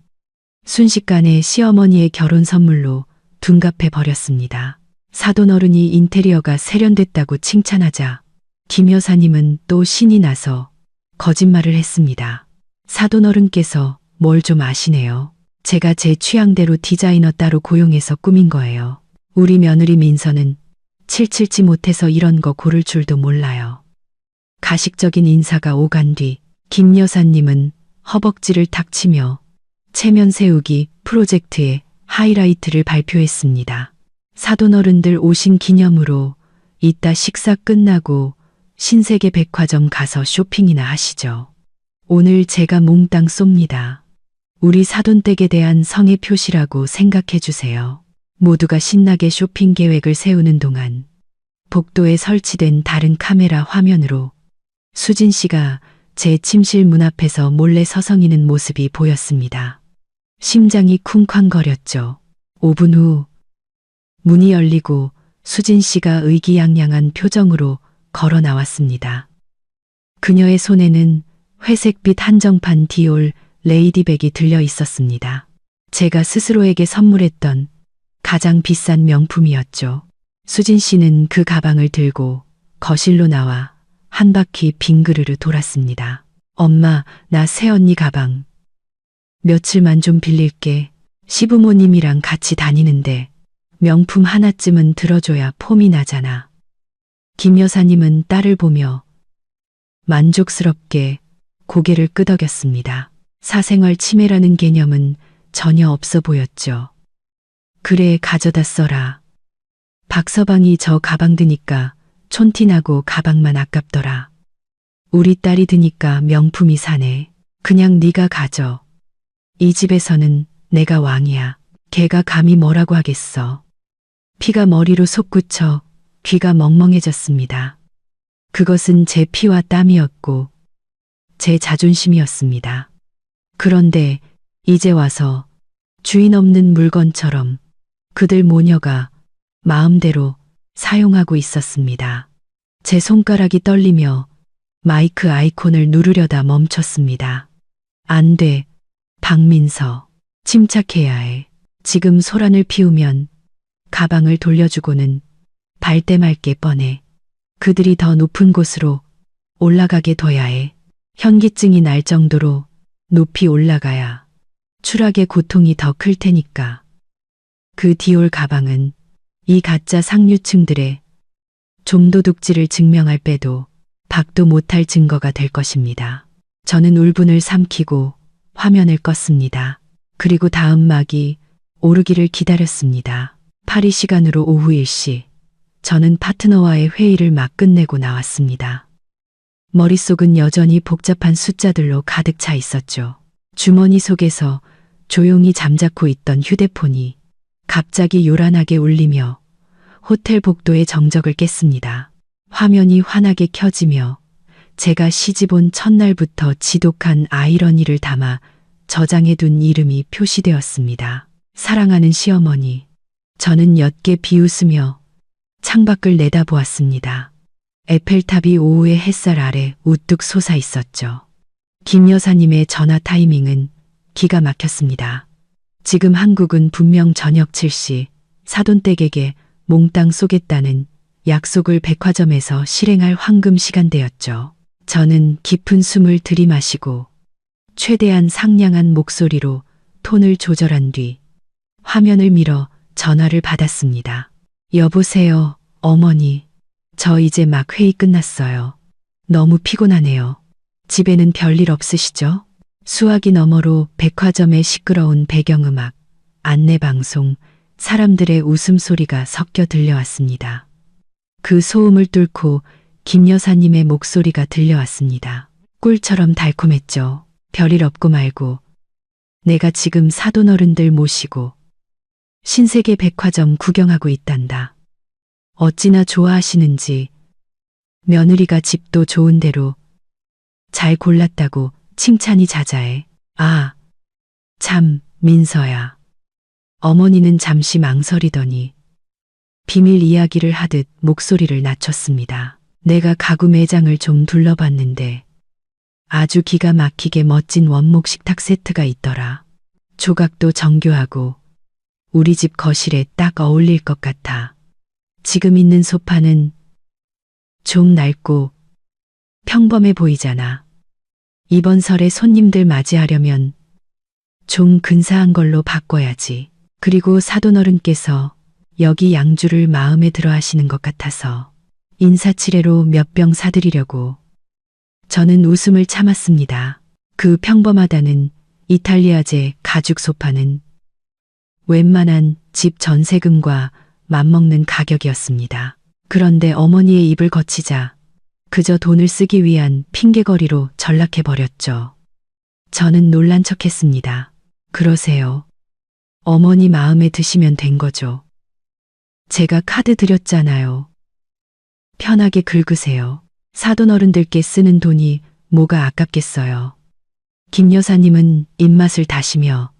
순식간에 시어머니의 결혼 선물로 둔갑해 버렸습니다. 사돈 어른이 인테리어가 세련됐다고 칭찬하자 김 여사님은 또 신이 나서 거짓말을 했습니다. 사돈 어른께서 뭘 좀 아시네요. 제가 제 취향대로 디자이너 따로 고용해서 꾸민 거예요. 우리 며느리 민서는 칠칠치 못해서 이런 거 고를 줄도 몰라요. 가식적인 인사가 오간 뒤 김 여사님은 허벅지를 탁 치며 체면 세우기 프로젝트의 하이라이트를 발표했습니다. 사돈 어른들 오신 기념으로 이따 식사 끝나고 신세계 백화점 가서 쇼핑이나 하시죠. 오늘 제가 몽땅 쏩니다. 우리 사돈댁에 대한 성의 표시라고 생각해 주세요. 모두가 신나게 쇼핑 계획을 세우는 동안 복도에 설치된 다른 카메라 화면으로 수진 씨가 제 침실 문 앞에서 몰래 서성이는 모습이 보였습니다. 심장이 쿵쾅거렸죠. 5분 후 문이 열리고 수진 씨가 의기양양한 표정으로 걸어 나왔습니다. 그녀의 손에는 회색빛 한정판 디올 레이디백이 들려 있었습니다. 제가 스스로에게 선물했던 가장 비싼 명품이었죠. 수진 씨는 그 가방을 들고 거실로 나와 한 바퀴 빙그르르 돌았습니다. 엄마, 나 새언니 가방. 며칠만 좀 빌릴게. 시부모님이랑 같이 다니는데 명품 하나쯤은 들어줘야 폼이 나잖아. 김 여사님은 딸을 보며 만족스럽게 고개를 끄덕였습니다. 사생활 침해라는 개념은 전혀 없어 보였죠. 그래, 가져다 써라. 박서방이 저 가방 드니까 촌티나고 가방만 아깝더라. 우리 딸이 드니까 명품이 사네. 그냥 네가 가져. 이 집에서는 내가 왕이야. 걔가 감히 뭐라고 하겠어. 피가 머리로 솟구쳐 귀가 멍멍해졌습니다. 그것은 제 피와 땀이었고 제 자존심이었습니다. 그런데 이제 와서 주인 없는 물건처럼 그들 모녀가 마음대로 사용하고 있었습니다. 제 손가락이 떨리며 마이크 아이콘을 누르려다 멈췄습니다. 안 돼, 박민서. 침착해야 해. 지금 소란을 피우면 가방을 돌려주고는 발대 말게 뻔해. 그들이 더 높은 곳으로 올라가게 둬야 해. 현기증이 날 정도로 높이 올라가야 추락의 고통이 더 클 테니까. 그 디올 가방은 이 가짜 상류층들의 좀도둑질을 증명할 빼도 박도 못할 증거가 될 것입니다. 저는 울분을 삼키고 화면을 껐습니다. 그리고 다음 막이 오르기를 기다렸습니다. 파리 시간으로 오후 1시, 저는 파트너와의 회의를 막 끝내고 나왔습니다. 머릿속은 여전히 복잡한 숫자들로 가득 차 있었죠. 주머니 속에서 조용히 잠자코 있던 휴대폰이 갑자기 요란하게 울리며 호텔 복도의 정적을 깼습니다. 화면이 환하게 켜지며 제가 시집 온 첫날부터 지독한 아이러니를 담아 저장해둔 이름이 표시되었습니다. 사랑하는 시어머니. 저는 옅게 비웃으며 창밖을 내다보았습니다. 에펠탑이 오후의 햇살 아래 우뚝 솟아 있었죠. 김 여사님의 전화 타이밍은 기가 막혔습니다. 지금 한국은 분명 저녁 7시 사돈댁에게 몽땅 쏘겠다는 약속을 백화점에서 실행할 황금 시간대였죠. 저는 깊은 숨을 들이마시고 최대한 상냥한 목소리로 톤을 조절한 뒤 화면을 밀어 전화를 받았습니다. 여보세요, 어머니, 저 이제 막 회의 끝났어요. 너무 피곤하네요. 집에는 별일 없으시죠? 수화기 너머로 백화점의 시끄러운 배경음악, 안내방송, 사람들의 웃음소리가 섞여 들려왔습니다. 그 소음을 뚫고 김 여사님의 목소리가 들려왔습니다. 꿀처럼 달콤했죠. 별일 없고 말고 내가 지금 사돈 어른들 모시고 신세계 백화점 구경하고 있단다. 어찌나 좋아하시는지 며느리가 집도 좋은 데로 잘 골랐다고 칭찬이 자자해. 아, 참, 민서야. 어머니는 잠시 망설이더니 비밀 이야기를 하듯 목소리를 낮췄습니다. 내가 가구 매장을 좀 둘러봤는데 아주 기가 막히게 멋진 원목 식탁 세트가 있더라. 조각도 정교하고 우리 집 거실에 딱 어울릴 것 같아. 지금 있는 소파는 좀 낡고 평범해 보이잖아. 이번 설에 손님들 맞이하려면 좀 근사한 걸로 바꿔야지. 그리고 사돈어른께서 여기 양주를 마음에 들어 하시는 것 같아서 인사치레로 몇 병 사드리려고. 저는 웃음을 참았습니다. 그 평범하다는 이탈리아제 가죽 소파는 웬만한 집 전세금과 맞먹는 가격이었습니다. 그런데 어머니의 입을 거치자 그저 돈을 쓰기 위한 핑계거리로 전락해버렸죠. 저는 놀란 척했습니다. 그러세요. 어머니 마음에 드시면 된 거죠. 제가 카드 드렸잖아요. 편하게 긁으세요. 사돈 어른들께 쓰는 돈이 뭐가 아깝겠어요. 김 여사님은 입맛을 다시며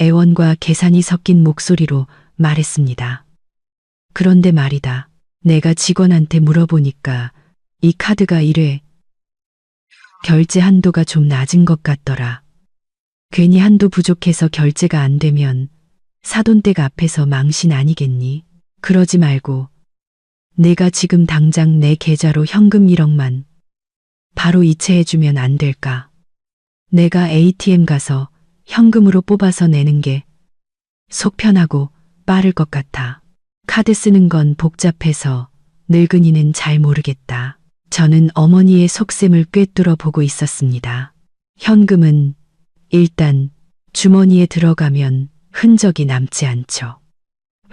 애원과 계산이 섞인 목소리로 말했습니다. 그런데 말이다. 내가 직원한테 물어보니까 이 카드가 1회 결제 한도가 좀 낮은 것 같더라. 괜히 한도 부족해서 결제가 안 되면 사돈댁 앞에서 망신 아니겠니? 그러지 말고 내가 지금 당장 내 계좌로 현금 1억만 바로 이체해주면 안 될까? 내가 ATM 가서 현금으로 뽑아서 내는 게 속 편하고 빠를 것 같아. 카드 쓰는 건 복잡해서 늙은이는 잘 모르겠다. 저는 어머니의 속셈을 꿰뚫어 보고 있었습니다. 현금은 일단 주머니에 들어가면 흔적이 남지 않죠.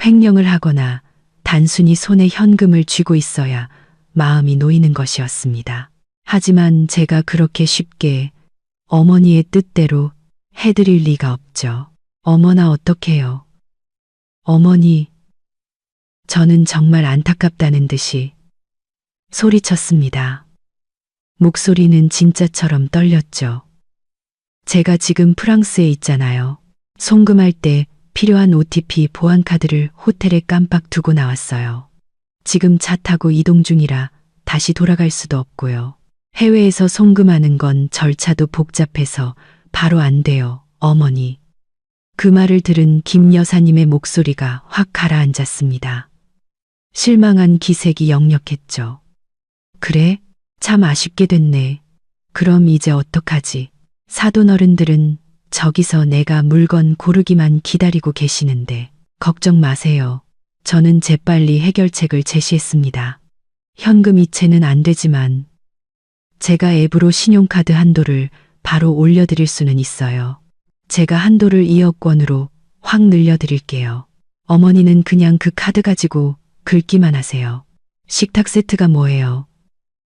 횡령을 하거나 단순히 손에 현금을 쥐고 있어야 마음이 놓이는 것이었습니다. 하지만 제가 그렇게 쉽게 어머니의 뜻대로 해드릴 리가 없죠. 어머나 어떡해요. 어머니, 저는 정말 안타깝다는 듯이 소리쳤습니다. 목소리는 진짜처럼 떨렸죠. 제가 지금 프랑스에 있잖아요. 송금할 때 필요한 OTP 보안카드를 호텔에 깜빡 두고 나왔어요. 지금 차 타고 이동 중이라 다시 돌아갈 수도 없고요. 해외에서 송금하는 건 절차도 복잡해서 바로 안 돼요, 어머니. 그 말을 들은 김 여사님의 목소리가 확 가라앉았습니다. 실망한 기색이 역력했죠. 그래? 참 아쉽게 됐네. 그럼 이제 어떡하지? 사돈 어른들은 저기서 내가 물건 고르기만 기다리고 계시는데 걱정 마세요. 저는 재빨리 해결책을 제시했습니다. 현금 이체는 안 되지만 제가 앱으로 신용카드 한도를 바로 올려드릴 수는 있어요. 제가 한도를 2억 원으로 확 늘려드릴게요. 어머니는 그냥 그 카드 가지고 긁기만 하세요. 식탁 세트가 뭐예요?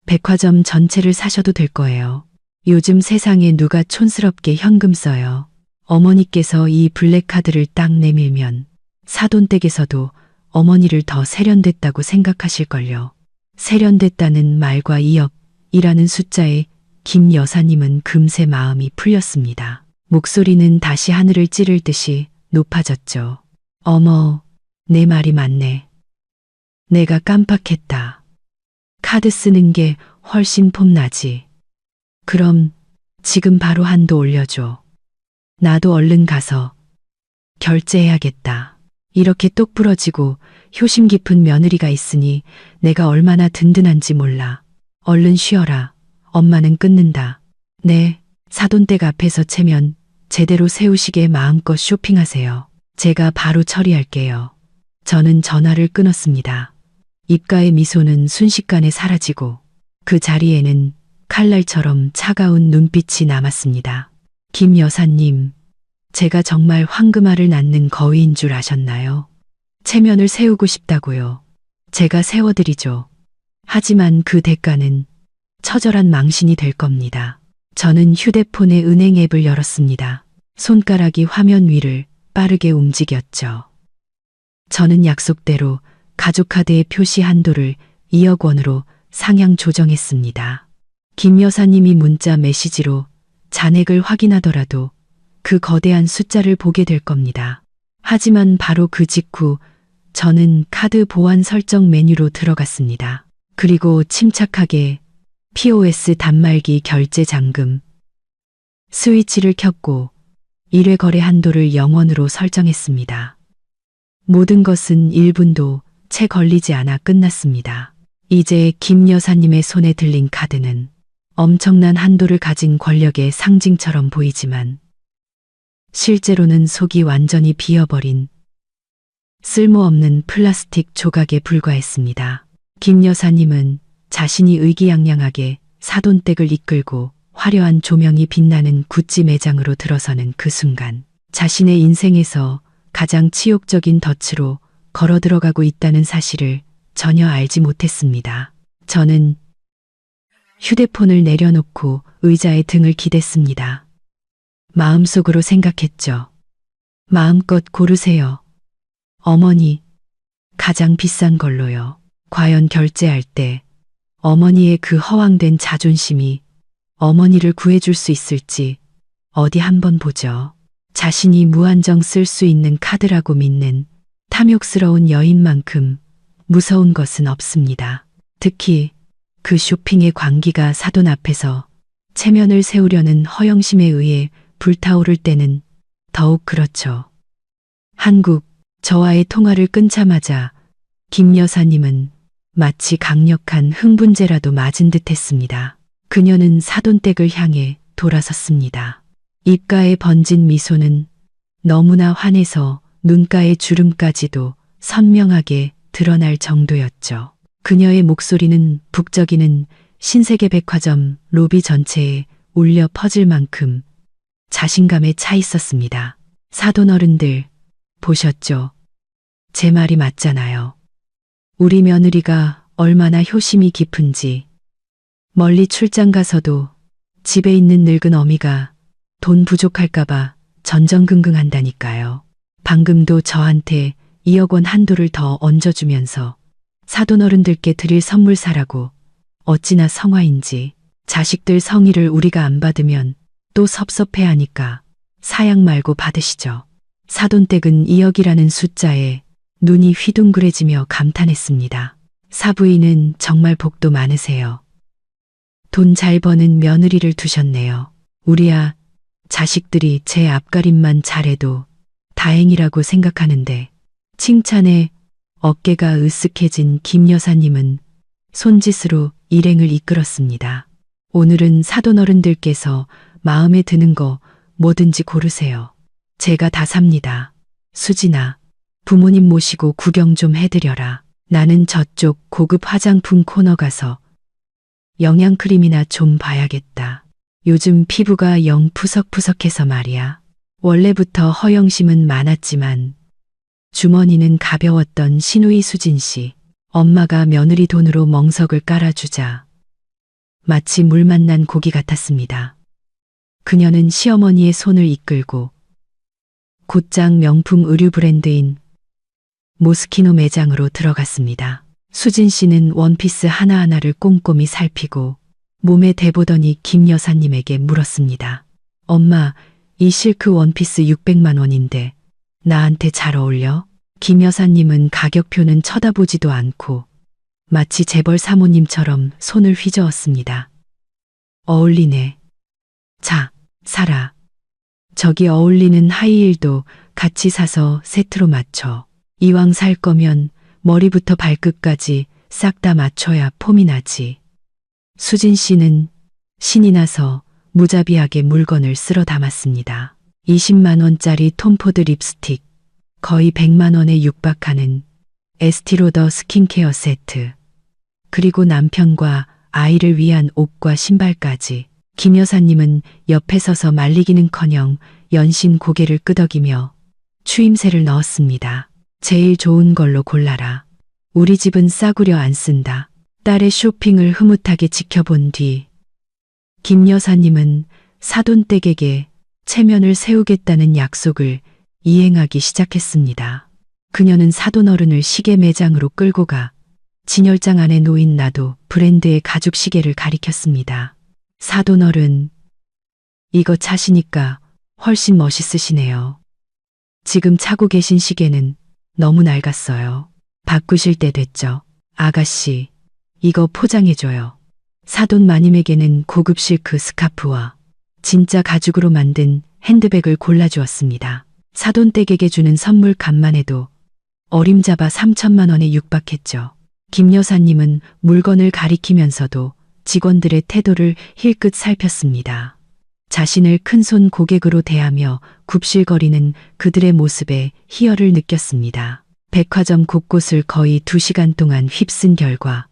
백화점 전체를 사셔도 될 거예요. 요즘 세상에 누가 촌스럽게 현금 써요. 어머니께서 이 블랙카드를 딱 내밀면 사돈댁에서도 어머니를 더 세련됐다고 생각하실걸요. 세련됐다는 말과 2억이라는 숫자에 김 여사님은 금세 마음이 풀렸습니다. 목소리는 다시 하늘을 찌를 듯이 높아졌죠. 어머, 내 말이 맞네. 내가 깜빡했다. 카드 쓰는 게 훨씬 폼나지. 그럼 지금 바로 한도 올려줘. 나도 얼른 가서 결제해야겠다. 이렇게 똑 부러지고 효심 깊은 며느리가 있으니 내가 얼마나 든든한지 몰라. 얼른 쉬어라. 엄마는 끊는다. 네, 사돈댁 앞에서 채면 제대로 세우시게 마음껏 쇼핑하세요. 제가 바로 처리할게요. 저는 전화를 끊었습니다. 입가의 미소는 순식간에 사라지고 그 자리에는 칼날처럼 차가운 눈빛이 남았습니다. 김 여사님, 제가 정말 황금알을 낳는 거위인 줄 아셨나요? 체면을 세우고 싶다고요. 제가 세워드리죠. 하지만 그 대가는 처절한 망신이 될 겁니다. 저는 휴대폰의 은행 앱을 열었습니다. 손가락이 화면 위를 빠르게 움직였죠. 저는 약속대로 가족카드의 표시 한도를 2억 원으로 상향 조정했습니다. 김 여사님이 문자 메시지로 잔액을 확인하더라도 그 거대한 숫자를 보게 될 겁니다. 하지만 바로 그 직후 저는 카드 보안 설정 메뉴로 들어갔습니다. 그리고 침착하게 POS 단말기 결제 잠금 스위치를 켰고 1회 거래 한도를 0원으로 설정했습니다. 모든 것은 1분도 채 걸리지 않아 끝났습니다. 이제 김 여사님의 손에 들린 카드는 엄청난 한도를 가진 권력의 상징처럼 보이지만 실제로는 속이 완전히 비어버린 쓸모없는 플라스틱 조각에 불과했습니다. 김 여사님은 자신이 의기양양하게 사돈댁을 이끌고 화려한 조명이 빛나는 구찌 매장으로 들어서는 그 순간 자신의 인생에서 가장 치욕적인 덫으로 걸어 들어가고 있다는 사실을 전혀 알지 못했습니다. 저는 휴대폰을 내려놓고 의자에 등을 기댔습니다. 마음속으로 생각했죠. 마음껏 고르세요. 어머니, 가장 비싼 걸로요. 과연 결제할 때 어머니의 그 허황된 자존심이 어머니를 구해줄 수 있을지 어디 한번 보죠. 자신이 무한정 쓸 수 있는 카드라고 믿는 탐욕스러운 여인만큼 무서운 것은 없습니다. 특히 그 쇼핑의 광기가 사돈 앞에서 체면을 세우려는 허영심에 의해 불타오를 때는 더욱 그렇죠. 한국, 저와의 통화를 끊자마자 김 여사님은 마치 강력한 흥분제라도 맞은 듯 했습니다. 그녀는 사돈댁을 향해 돌아섰습니다. 입가에 번진 미소는 너무나 환해서 눈가의 주름까지도 선명하게 드러날 정도였죠. 그녀의 목소리는 북적이는 신세계 백화점 로비 전체에 울려 퍼질 만큼 자신감에 차 있었습니다. 사돈 어른들, 보셨죠? 제 말이 맞잖아요. 우리 며느리가 얼마나 효심이 깊은지. 멀리 출장 가서도 집에 있는 늙은 어미가 돈 부족할까봐 전전긍긍한다니까요. 방금도 저한테 2억 원 한도를 더 얹어주면서 사돈 어른들께 드릴 선물 사라고 어찌나 성화인지. 자식들 성의를 우리가 안 받으면 또 섭섭해하니까 사양 말고 받으시죠. 사돈댁은 2억이라는 숫자에 눈이 휘둥그레지며 감탄했습니다. 사부인은 정말 복도 많으세요. 돈 잘 버는 며느리를 두셨네요. 우리야 자식들이 제 앞가림만 잘해도 다행이라고 생각하는데. 칭찬에 어깨가 으쓱해진 김 여사님은 손짓으로 일행을 이끌었습니다. 오늘은 사돈 어른들께서 마음에 드는 거 뭐든지 고르세요. 제가 다 삽니다. 수진아, 부모님 모시고 구경 좀 해드려라. 나는 저쪽 고급 화장품 코너 가서 영양크림이나 좀 봐야겠다. 요즘 피부가 영 푸석푸석해서 말이야. 원래부터 허영심은 많았지만 주머니는 가벼웠던 시누이 수진 씨. 엄마가 며느리 돈으로 멍석을 깔아주자 마치 물 만난 고기 같았습니다. 그녀는 시어머니의 손을 이끌고 곧장 명품 의류 브랜드인 모스키노 매장으로 들어갔습니다. 수진 씨는 원피스 하나하나를 꼼꼼히 살피고 몸에 대보더니 김 여사님에게 물었습니다. 엄마, 이 실크 원피스 600만 원인데 나한테 잘 어울려? 김 여사님은 가격표는 쳐다보지도 않고 마치 재벌 사모님처럼 손을 휘저었습니다. 어울리네. 자, 사라. 저기 어울리는 하이힐도 같이 사서 세트로 맞춰. 이왕 살 거면 머리부터 발끝까지 싹 다 맞춰야 폼이 나지. 수진 씨는 신이 나서 무자비하게 물건을 쓸어 담았습니다. 20만 원짜리 톰포드 립스틱, 거의 100만 원에 육박하는 에스티로더 스킨케어 세트, 그리고 남편과 아이를 위한 옷과 신발까지. 김 여사님은 옆에 서서 말리기는커녕 연신 고개를 끄덕이며 추임새를 넣었습니다. 제일 좋은 걸로 골라라. 우리 집은 싸구려 안 쓴다. 딸의 쇼핑을 흐뭇하게 지켜본 뒤 김 여사님은 사돈댁에게 체면을 세우겠다는 약속을 이행하기 시작했습니다. 그녀는 사돈어른을 시계 매장으로 끌고 가 진열장 안에 놓인 나도 브랜드의 가죽 시계를 가리켰습니다. 사돈어른, 이거 차시니까 훨씬 멋있으시네요. 지금 차고 계신 시계는 너무 낡았어요. 바꾸실 때 됐죠. 아가씨, 이거 포장해줘요. 사돈 마님에게는 고급 실크 스카프와 진짜 가죽으로 만든 핸드백을 골라주었습니다. 사돈댁에게 주는 선물 값만 해도 어림잡아 3천만 원에 육박했죠. 김 여사님은 물건을 가리키면서도 직원들의 태도를 힐끗 살폈습니다. 자신을 큰손 고객으로 대하며 굽실거리는 그들의 모습에 희열을 느꼈습니다. 백화점 곳곳을 거의 2시간 동안 휩쓴 결과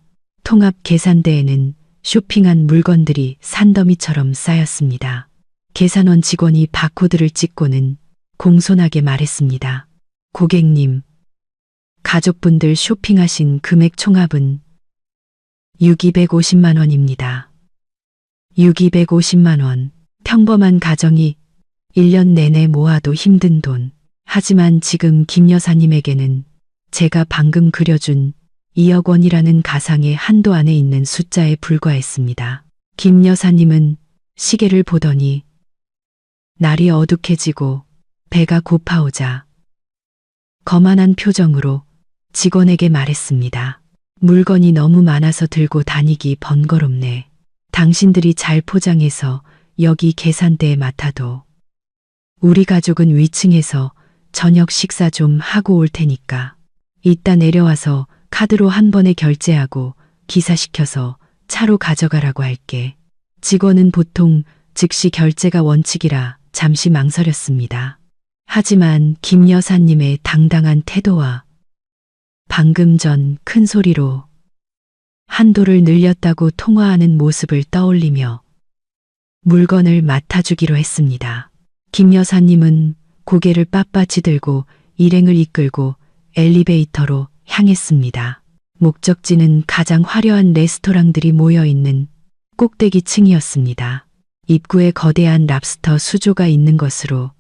통합 계산대에는 쇼핑한 물건들이 산더미처럼 쌓였습니다. 계산원 직원이 바코드를 찍고는 공손하게 말했습니다. 고객님, 가족분들 쇼핑하신 금액 총합은 6,250만 원입니다. 6,250만 원. 평범한 가정이 1년 내내 모아도 힘든 돈. 하지만 지금 김 여사님에게는 제가 방금 그려준 2억 원이라는 가상의 한도 안에 있는 숫자에 불과했습니다. 김 여사님은 시계를 보더니 날이 어둑해지고 배가 고파오자 거만한 표정으로 직원에게 말했습니다. 물건이 너무 많아서 들고 다니기 번거롭네. 당신들이 잘 포장해서 여기 계산대에 맡아도 우리 가족은 위층에서 저녁 식사 좀 하고 올 테니까 이따 내려와서 카드로 한 번에 결제하고 기사시켜서 차로 가져가라고 할게. 직원은 보통 즉시 결제가 원칙이라 잠시 망설였습니다. 하지만 김 여사님의 당당한 태도와 방금 전 큰 소리로 한도를 늘렸다고 통화하는 모습을 떠올리며 물건을 맡아주기로 했습니다. 김 여사님은 고개를 빳빳이 들고 일행을 이끌고 엘리베이터로 향했습니다. 목적지는 가장 화려한 레스토랑들이 모여있는 꼭대기층이었습니다. 입구에 거대한 랍스터 수조가 있는 것으로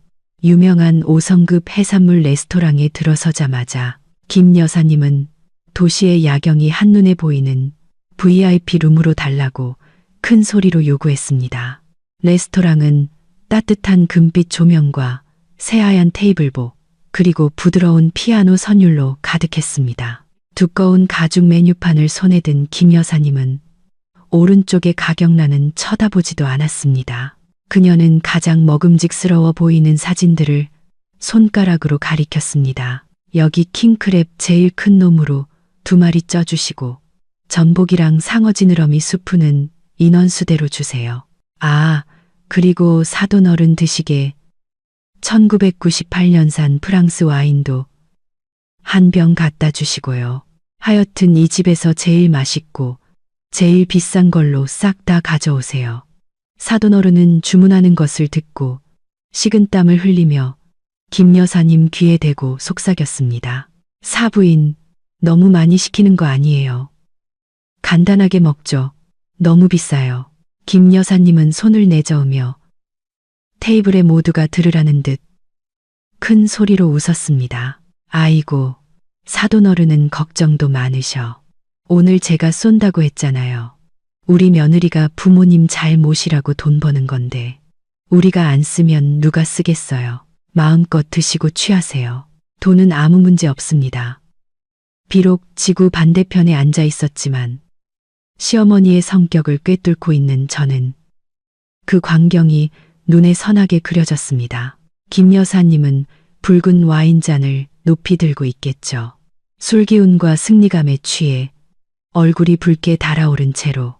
유명한 5성급 해산물 레스토랑에 들어서자마자 김 여사님은 도시의 야경이 한눈에 보이는 VIP 룸으로 달라고 큰 소리로 요구했습니다. 레스토랑은 따뜻한 금빛 조명과 새하얀 테이블복, 그리고 부드러운 피아노 선율로 가득했습니다. 두꺼운 가죽 메뉴판을 손에 든 김 여사님은 오른쪽의 가격란은 쳐다보지도 않았습니다. 그녀는 가장 먹음직스러워 보이는 사진들을 손가락으로 가리켰습니다. 여기 킹크랩 제일 큰 놈으로 2마리 쪄주시고 전복이랑 상어 지느러미 수프는 인원수대로 주세요. 아, 그리고 사돈어른 드시게 1998년산 프랑스 와인도 한 병 갖다 주시고요. 하여튼 이 집에서 제일 맛있고 제일 비싼 걸로 싹 다 가져오세요. 사돈어른은 주문하는 것을 듣고 식은땀을 흘리며 김 여사님 귀에 대고 속삭였습니다. 사부인, 너무 많이 시키는 거 아니에요. 간단하게 먹죠. 너무 비싸요. 김 여사님은 손을 내저으며 테이블에 모두가 들으라는 듯 큰 소리로 웃었습니다. 아이고, 사돈어른은 걱정도 많으셔. 오늘 제가 쏜다고 했잖아요. 우리 며느리가 부모님 잘 모시라고 돈 버는 건데 우리가 안 쓰면 누가 쓰겠어요. 마음껏 드시고 취하세요. 돈은 아무 문제 없습니다. 비록 지구 반대편에 앉아 있었지만 시어머니의 성격을 꿰뚫고 있는 저는 그 광경이 눈에 선하게 그려졌습니다. 김 여사님은 붉은 와인잔을 높이 들고 있겠죠. 술기운과 승리감에 취해 얼굴이 붉게 달아오른 채로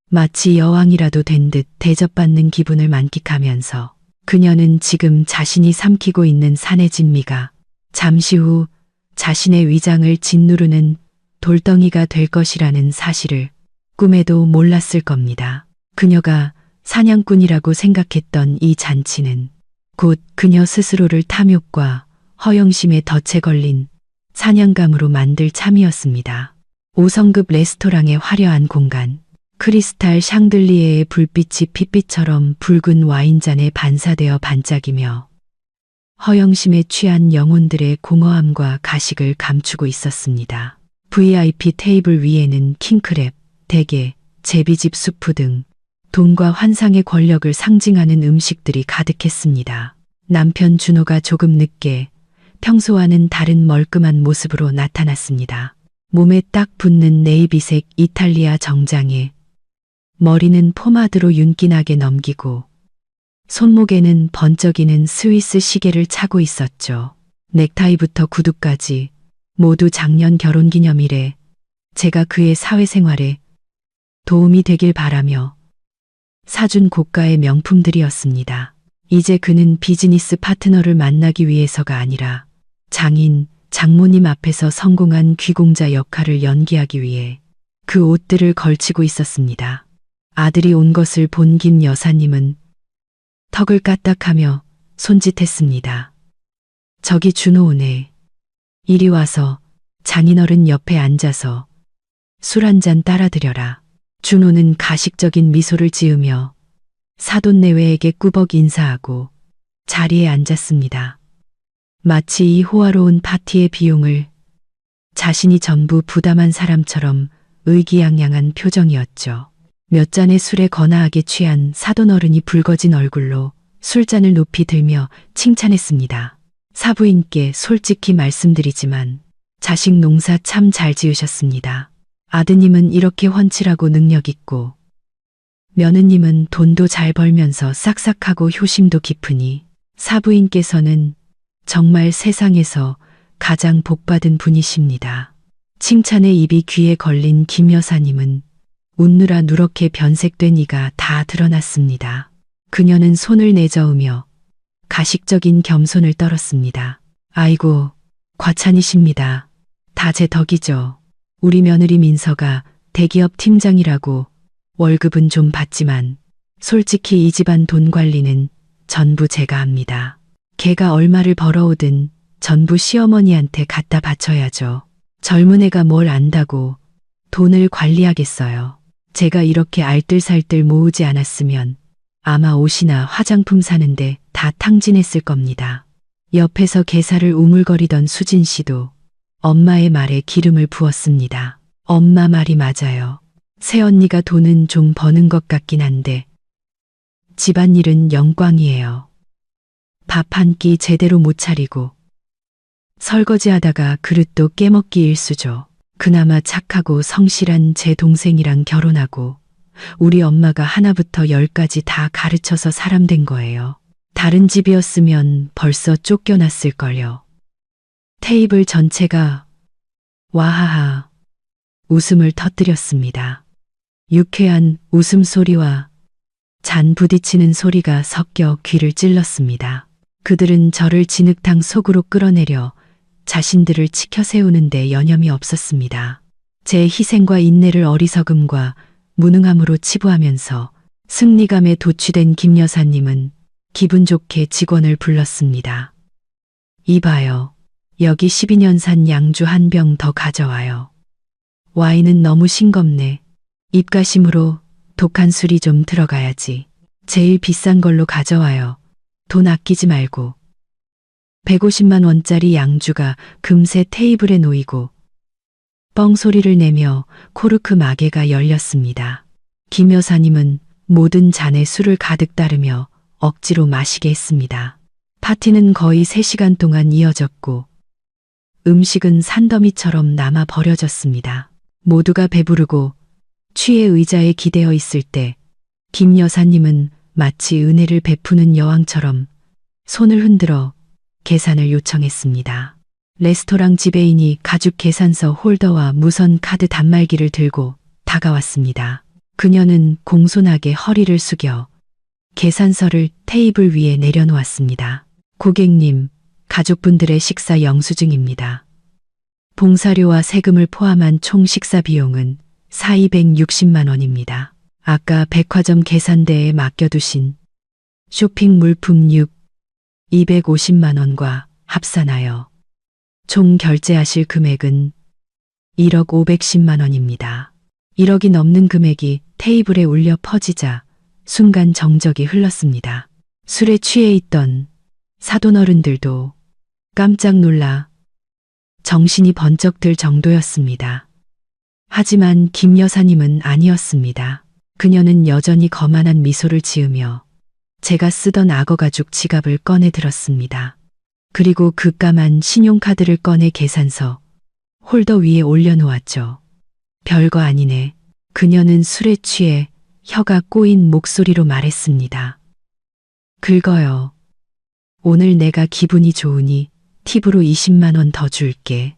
마치 여왕이라도 된 듯 대접받는 기분을 만끽하면서 그녀는 지금 자신이 삼키고 있는 산의 진미가 잠시 후 자신의 위장을 짓누르는 돌덩이가 될 것이라는 사실을 꿈에도 몰랐을 겁니다. 그녀가 사냥꾼이라고 생각했던 이 잔치는 곧 그녀 스스로를 탐욕과 허영심에 덫에 걸린 사냥감으로 만들 참이었습니다. 5성급 레스토랑의 화려한 공간, 크리스탈 샹들리에의 불빛이 핏빛처럼 붉은 와인잔에 반사되어 반짝이며 허영심에 취한 영혼들의 공허함과 가식을 감추고 있었습니다. VIP 테이블 위에는 킹크랩, 대게, 제비집 수프 등 돈과 환상의 권력을 상징하는 음식들이 가득했습니다. 남편 준호가 조금 늦게 평소와는 다른 멀끔한 모습으로 나타났습니다. 몸에 딱 붙는 네이비색 이탈리아 정장에 머리는 포마드로 윤기나게 넘기고 손목에는 번쩍이는 스위스 시계를 차고 있었죠. 넥타이부터 구두까지 모두 작년 결혼기념일에 제가 그의 사회생활에 도움이 되길 바라며 사준 고가의 명품들이었습니다. 이제 그는 비즈니스 파트너를 만나기 위해서가 아니라 장인, 장모님 앞에서 성공한 귀공자 역할을 연기하기 위해 그 옷들을 걸치고 있었습니다. 아들이 온 것을 본 김 여사님은 턱을 까딱하며 손짓했습니다. 저기 준호 오네. 이리 와서 장인어른 옆에 앉아서 술 한 잔 따라드려라. 준호는 가식적인 미소를 지으며 사돈내외에게 꾸벅 인사하고 자리에 앉았습니다. 마치 이 호화로운 파티의 비용을 자신이 전부 부담한 사람처럼 의기양양한 표정이었죠. 몇 잔의 술에 거나하게 취한 사돈어른이 붉어진 얼굴로 술잔을 높이 들며 칭찬했습니다. 사부인께 솔직히 말씀드리지만 자식 농사 참 잘 지으셨습니다. 아드님은 이렇게 훤칠하고 능력 있고 며느님은 돈도 잘 벌면서 싹싹하고 효심도 깊으니 사부인께서는 정말 세상에서 가장 복받은 분이십니다. 칭찬에 입이 귀에 걸린 김 여사님은 웃느라 누렇게 변색된 이가 다 드러났습니다. 그녀는 손을 내저으며 가식적인 겸손을 떨었습니다. 아이고, 과찬이십니다. 다 제 덕이죠. 우리 며느리 민서가 대기업 팀장이라고 월급은 좀 받지만 솔직히 이 집안 돈 관리는 전부 제가 합니다. 걔가 얼마를 벌어오든 전부 시어머니한테 갖다 바쳐야죠. 젊은 애가 뭘 안다고 돈을 관리하겠어요. 제가 이렇게 알뜰살뜰 모으지 않았으면 아마 옷이나 화장품 사는데 다 탕진했을 겁니다. 옆에서 게살을 우물거리던 수진 씨도 엄마의 말에 기름을 부었습니다. 엄마 말이 맞아요. 새언니가 돈은 좀 버는 것 같긴 한데 집안일은 영광이에요. 밥 한 끼 제대로 못 차리고 설거지하다가 그릇도 깨먹기 일수죠. 그나마 착하고 성실한 제 동생이랑 결혼하고 우리 엄마가 하나부터 열까지 다 가르쳐서 사람 된 거예요. 다른 집이었으면 벌써 쫓겨났을걸요. 테이블 전체가 와하하 웃음을 터뜨렸습니다. 유쾌한 웃음소리와 잔 부딪히는 소리가 섞여 귀를 찔렀습니다. 그들은 저를 진흙탕 속으로 끌어내려 자신들을 치켜 세우는데 여념이 없었습니다. 제 희생과 인내를 어리석음과 무능함으로 치부하면서 승리감에 도취된 김 여사님은 기분 좋게 직원을 불렀습니다. 이봐요. 여기 12년산 양주 한 병 더 가져와요. 와인은 너무 싱겁네. 입가심으로 독한 술이 좀 들어가야지. 제일 비싼 걸로 가져와요. 돈 아끼지 말고. 150만 원짜리 양주가 금세 테이블에 놓이고 뻥소리를 내며 코르크 마개가 열렸습니다. 김 여사님은 모든 잔에 술을 가득 따르며 억지로 마시게 했습니다. 파티는 거의 3시간 동안 이어졌고 음식은 산더미처럼 남아 버려졌습니다. 모두가 배부르고 취해 의자에 기대어 있을 때 김 여사님은 마치 은혜를 베푸는 여왕처럼 손을 흔들어 계산을 요청했습니다. 레스토랑 지배인이 가죽 계산서 홀더와 무선 카드 단말기를 들고 다가왔습니다. 그녀는 공손하게 허리를 숙여 계산서를 테이블 위에 내려놓았습니다. 고객님, 가족분들의 식사 영수증입니다. 봉사료와 세금을 포함한 총 식사 비용은 4,260만 원입니다. 아까 백화점 계산대에 맡겨두신 쇼핑 물품 250만 원과 합산하여 총 결제하실 금액은 1억 510만 원입니다. 1억이 넘는 금액이 테이블에 울려 퍼지자 순간 정적이 흘렀습니다. 술에 취해 있던 사돈어른들도 깜짝 놀라 정신이 번쩍 들 정도였습니다. 하지만 김 여사님은 아니었습니다. 그녀는 여전히 거만한 미소를 지으며 제가 쓰던 악어가죽 지갑을 꺼내 들었습니다. 그리고 그 까만 신용카드를 꺼내 계산서 홀더 위에 올려놓았죠. 별거 아니네. 그녀는 술에 취해 혀가 꼬인 목소리로 말했습니다. 긁어요. 오늘 내가 기분이 좋으니 팁으로 20만 원 더 줄게.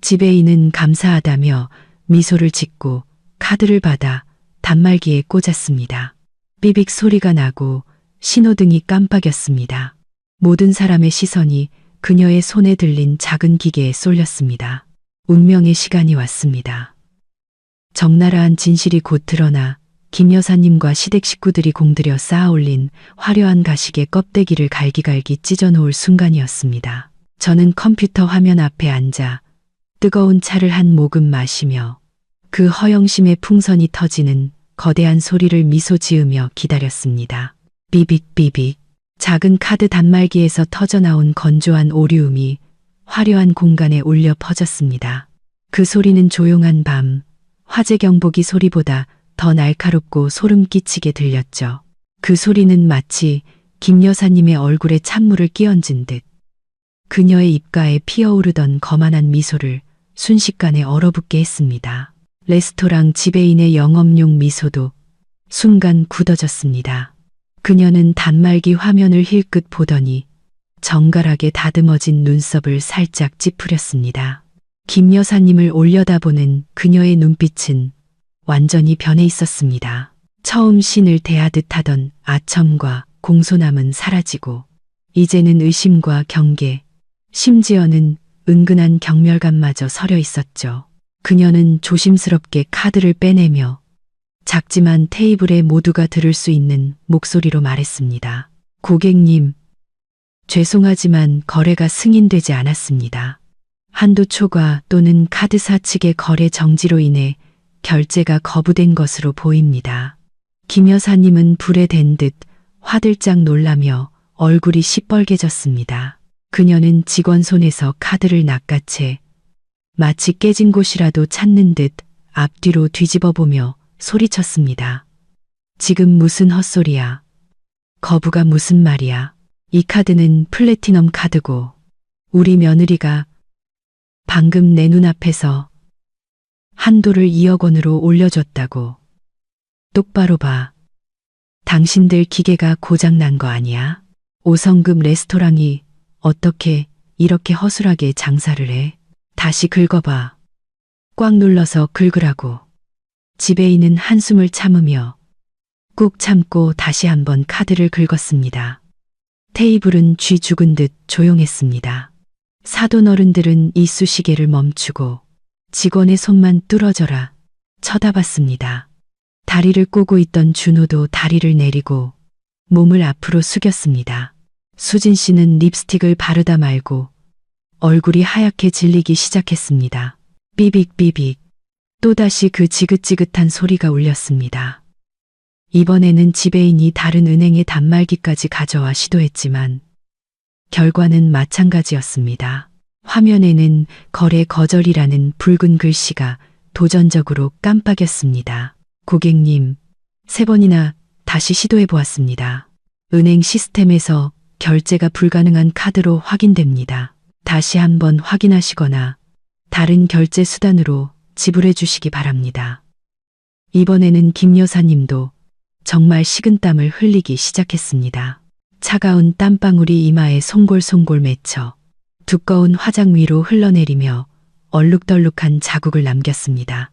지배인은 감사하다며 미소를 짓고 카드를 받아 단말기에 꽂았습니다. 삐빅 소리가 나고 신호등이 깜빡였습니다. 모든 사람의 시선이 그녀의 손에 들린 작은 기계에 쏠렸습니다. 운명의 시간이 왔습니다. 적나라한 진실이 곧 드러나 김 여사님과 시댁 식구들이 공들여 쌓아올린 화려한 가식의 껍데기를 갈기갈기 찢어놓을 순간이었습니다. 저는 컴퓨터 화면 앞에 앉아 뜨거운 차를 한 모금 마시며 그 허영심의 풍선이 터지는 거대한 소리를 미소 지으며 기다렸습니다. 삐빅삐빅. 작은 카드 단말기에서 터져나온 건조한 오류음이 화려한 공간에 울려 퍼졌습니다. 그 소리는 조용한 밤, 화재 경보기 소리보다 더 날카롭고 소름 끼치게 들렸죠. 그 소리는 마치 김 여사님의 얼굴에 찬물을 끼얹은 듯 그녀의 입가에 피어오르던 거만한 미소를 순식간에 얼어붙게 했습니다. 레스토랑 지배인의 영업용 미소도 순간 굳어졌습니다. 그녀는 단말기 화면을 힐끗 보더니 정갈하게 다듬어진 눈썹을 살짝 찌푸렸습니다. 김 여사님을 올려다보는 그녀의 눈빛은 완전히 변해 있었습니다. 처음 신을 대하듯 하던 아첨과 공손함은 사라지고 이제는 의심과 경계, 심지어는 은근한 경멸감마저 서려 있었죠. 그녀는 조심스럽게 카드를 빼내며 작지만 테이블에 모두가 들을 수 있는 목소리로 말했습니다. 고객님, 죄송하지만 거래가 승인되지 않았습니다. 한도 초과 또는 카드사 측의 거래 정지로 인해 결제가 거부된 것으로 보입니다. 김 여사님은 불에 댄 듯 화들짝 놀라며 얼굴이 시뻘개졌습니다. 그녀는 직원 손에서 카드를 낚아채 마치 깨진 곳이라도 찾는 듯 앞뒤로 뒤집어 보며 소리쳤습니다. 지금 무슨 헛소리야. 거부가 무슨 말이야. 이 카드는 플래티넘 카드고 우리 며느리가 방금 내 눈앞에서 한도를 2억 원으로 올려줬다고. 똑바로 봐. 당신들 기계가 고장난 거 아니야? 5성급 레스토랑이 어떻게 이렇게 허술하게 장사를 해? 다시 긁어봐. 꽉 눌러서 긁으라고. 지배인은 한숨을 참으며 꾹 참고 다시 한번 카드를 긁었습니다. 테이블은 쥐 죽은 듯 조용했습니다. 사돈어른들은 이쑤시개를 멈추고 직원의 손만 뚫어져라 쳐다봤습니다. 다리를 꼬고 있던 준호도 다리를 내리고 몸을 앞으로 숙였습니다. 수진 씨는 립스틱을 바르다 말고 얼굴이 하얗게 질리기 시작했습니다. 삐빅삐빅. 또다시 그 지긋지긋한 소리가 울렸습니다. 이번에는 지배인이 다른 은행의 단말기까지 가져와 시도했지만 결과는 마찬가지였습니다. 화면에는 거래 거절이라는 붉은 글씨가 도전적으로 깜빡였습니다. 고객님, 3번이나 다시 시도해 보았습니다. 은행 시스템에서 결제가 불가능한 카드로 확인됩니다. 다시 한번 확인하시거나 다른 결제 수단으로 지불해 주시기 바랍니다. 이번에는 김 여사님도 정말 식은땀을 흘리기 시작했습니다. 차가운 땀방울이 이마에 송골송골 맺혀 두꺼운 화장 위로 흘러내리며 얼룩덜룩한 자국을 남겼습니다.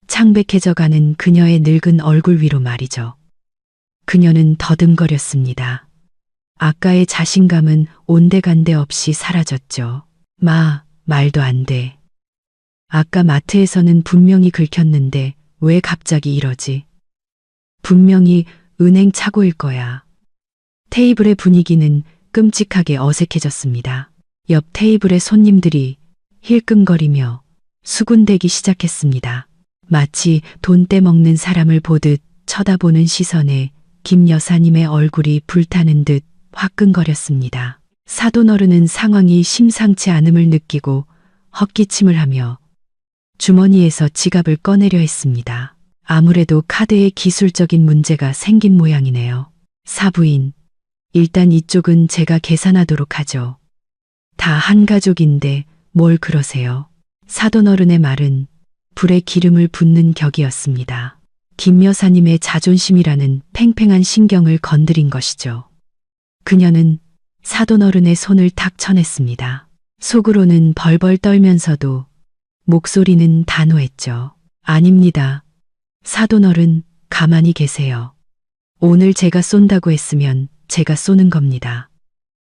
창백해져가는 그녀의 늙은 얼굴 위로 말이죠. 그녀는 더듬거렸습니다. 아까의 자신감은 온데간데 없이 사라졌죠. 말도 안 돼. 아까 마트에서는 분명히 긁혔는데 왜 갑자기 이러지? 분명히 은행 착오일 거야. 테이블의 분위기는 끔찍하게 어색해졌습니다. 옆 테이블의 손님들이 힐끔거리며 수군대기 시작했습니다. 마치 돈 떼먹는 사람을 보듯 쳐다보는 시선에 김 여사님의 얼굴이 불타는 듯 화끈거렸습니다. 사돈어른은 상황이 심상치 않음을 느끼고 헛기침을 하며 주머니에서 지갑을 꺼내려 했습니다. 아무래도 카드에 기술적인 문제가 생긴 모양이네요. 사부인, 일단 이쪽은 제가 계산하도록 하죠. 다 한 가족인데 뭘 그러세요? 사돈어른의 말은 불에 기름을 붓는 격이었습니다. 김 여사님의 자존심이라는 팽팽한 신경을 건드린 것이죠. 그녀는 사돈어른의 손을 탁 쳐냈습니다. 속으로는 벌벌 떨면서도 목소리는 단호했죠. 아닙니다. 사돈어른, 가만히 계세요. 오늘 제가 쏜다고 했으면 제가 쏘는 겁니다.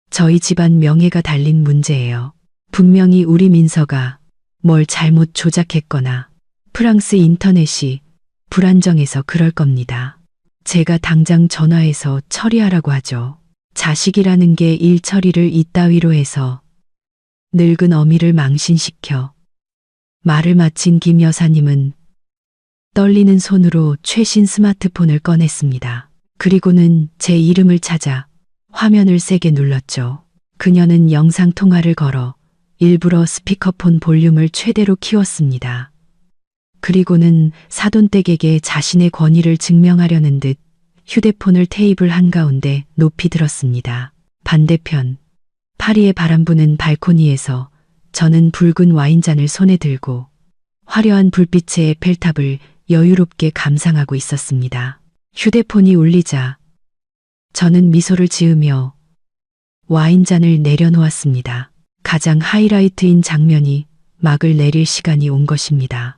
저희 집안 명예가 달린 문제예요. 분명히 우리 민서가 뭘 잘못 조작했거나 프랑스 인터넷이 불안정해서 그럴 겁니다. 제가 당장 전화해서 처리하라고 하죠. 자식이라는 게 일 처리를 이따위로 해서 늙은 어미를 망신시켜. 말을 마친 김 여사님은 떨리는 손으로 최신 스마트폰을 꺼냈습니다. 그리고는 제 이름을 찾아 화면을 세게 눌렀죠. 그녀는 영상통화를 걸어 일부러 스피커폰 볼륨을 최대로 키웠습니다. 그리고는 사돈댁에게 자신의 권위를 증명하려는 듯 휴대폰을 테이블 한가운데 높이 들었습니다. 반대편 파리의 바람 부는 발코니에서 저는 붉은 와인잔을 손에 들고 화려한 불빛의 에펠탑을 여유롭게 감상하고 있었습니다. 휴대폰이 울리자 저는 미소를 지으며 와인잔을 내려놓았습니다. 가장 하이라이트인 장면이 막을 내릴 시간이 온 것입니다.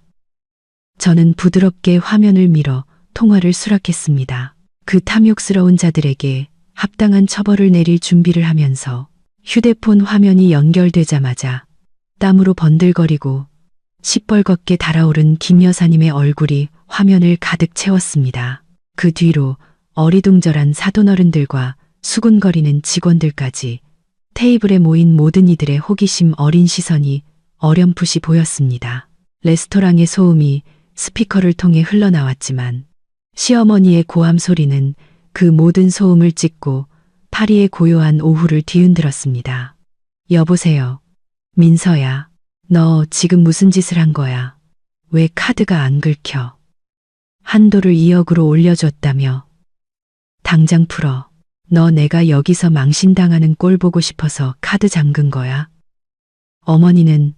저는 부드럽게 화면을 밀어 통화를 수락했습니다. 그 탐욕스러운 자들에게 합당한 처벌을 내릴 준비를 하면서 휴대폰 화면이 연결되자마자 땀으로 번들거리고 시뻘겋게 달아오른 김 여사님의 얼굴이 화면을 가득 채웠습니다. 그 뒤로 어리둥절한 사돈어른들과 수군거리는 직원들까지 테이블에 모인 모든 이들의 호기심 어린 시선이 어렴풋이 보였습니다. 레스토랑의 소음이 스피커를 통해 흘러나왔지만 시어머니의 고함 소리는 그 모든 소음을 찢고 파리의 고요한 오후를 뒤흔들었습니다. 여보세요. 민서야. 너 지금 무슨 짓을 한 거야? 왜 카드가 안 긁혀? 한도를 2억으로 올려줬다며. 당장 풀어. 너 내가 여기서 망신당하는 꼴 보고 싶어서 카드 잠근 거야? 어머니는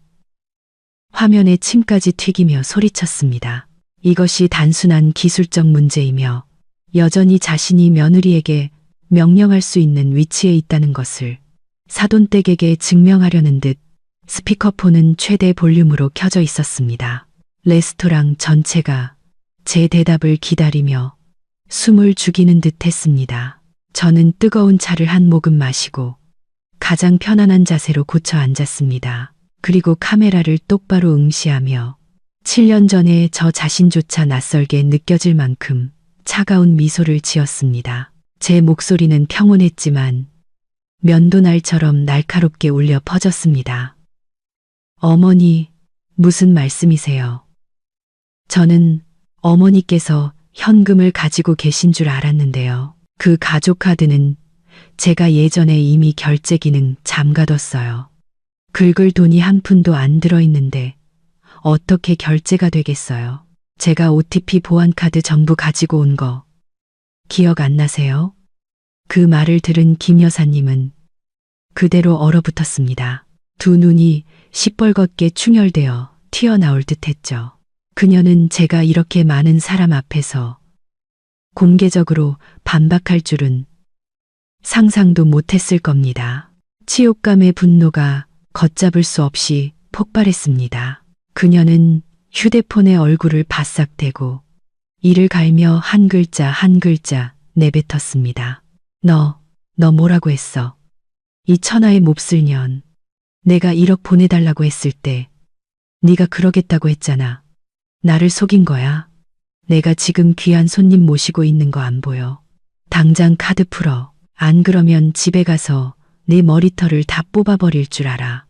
화면에 침까지 튀기며 소리쳤습니다. 이것이 단순한 기술적 문제이며 여전히 자신이 며느리에게 명령할 수 있는 위치에 있다는 것을 사돈댁에게 증명하려는 듯 스피커폰은 최대 볼륨으로 켜져 있었습니다. 레스토랑 전체가 제 대답을 기다리며 숨을 죽이는 듯 했습니다. 저는 뜨거운 차를 한 모금 마시고 가장 편안한 자세로 고쳐 앉았습니다. 그리고 카메라를 똑바로 응시하며 7년 전에 저 자신조차 낯설게 느껴질 만큼 차가운 미소를 지었습니다. 제 목소리는 평온했지만 면도날처럼 날카롭게 울려 퍼졌습니다. 어머니, 무슨 말씀이세요? 저는 어머니께서 현금을 가지고 계신 줄 알았는데요. 그 가족카드는 제가 예전에 이미 결제 기능 잠가뒀어요. 긁을 돈이 한 푼도 안 들어있는데 어떻게 결제가 되겠어요? 제가 OTP 보안카드 전부 가지고 온 거 기억 안 나세요? 그 말을 들은 김 여사님은 그대로 얼어붙었습니다. 두 눈이 시뻘겋게 충혈되어 튀어나올 듯했죠. 그녀는 제가 이렇게 많은 사람 앞에서 공개적으로 반박할 줄은 상상도 못했을 겁니다. 치욕감의 분노가 걷잡을 수 없이 폭발했습니다. 그녀는 휴대폰에 얼굴을 바싹 대고 이를 갈며 한 글자 한 글자 내뱉었습니다. 너 뭐라고 했어? 이 천하의 몹쓸 년. 내가 1억 보내달라고 했을 때 네가 그러겠다고 했잖아. 나를 속인 거야. 내가 지금 귀한 손님 모시고 있는 거 안 보여. 당장 카드 풀어. 안 그러면 집에 가서 네 머리털을 다 뽑아버릴 줄 알아.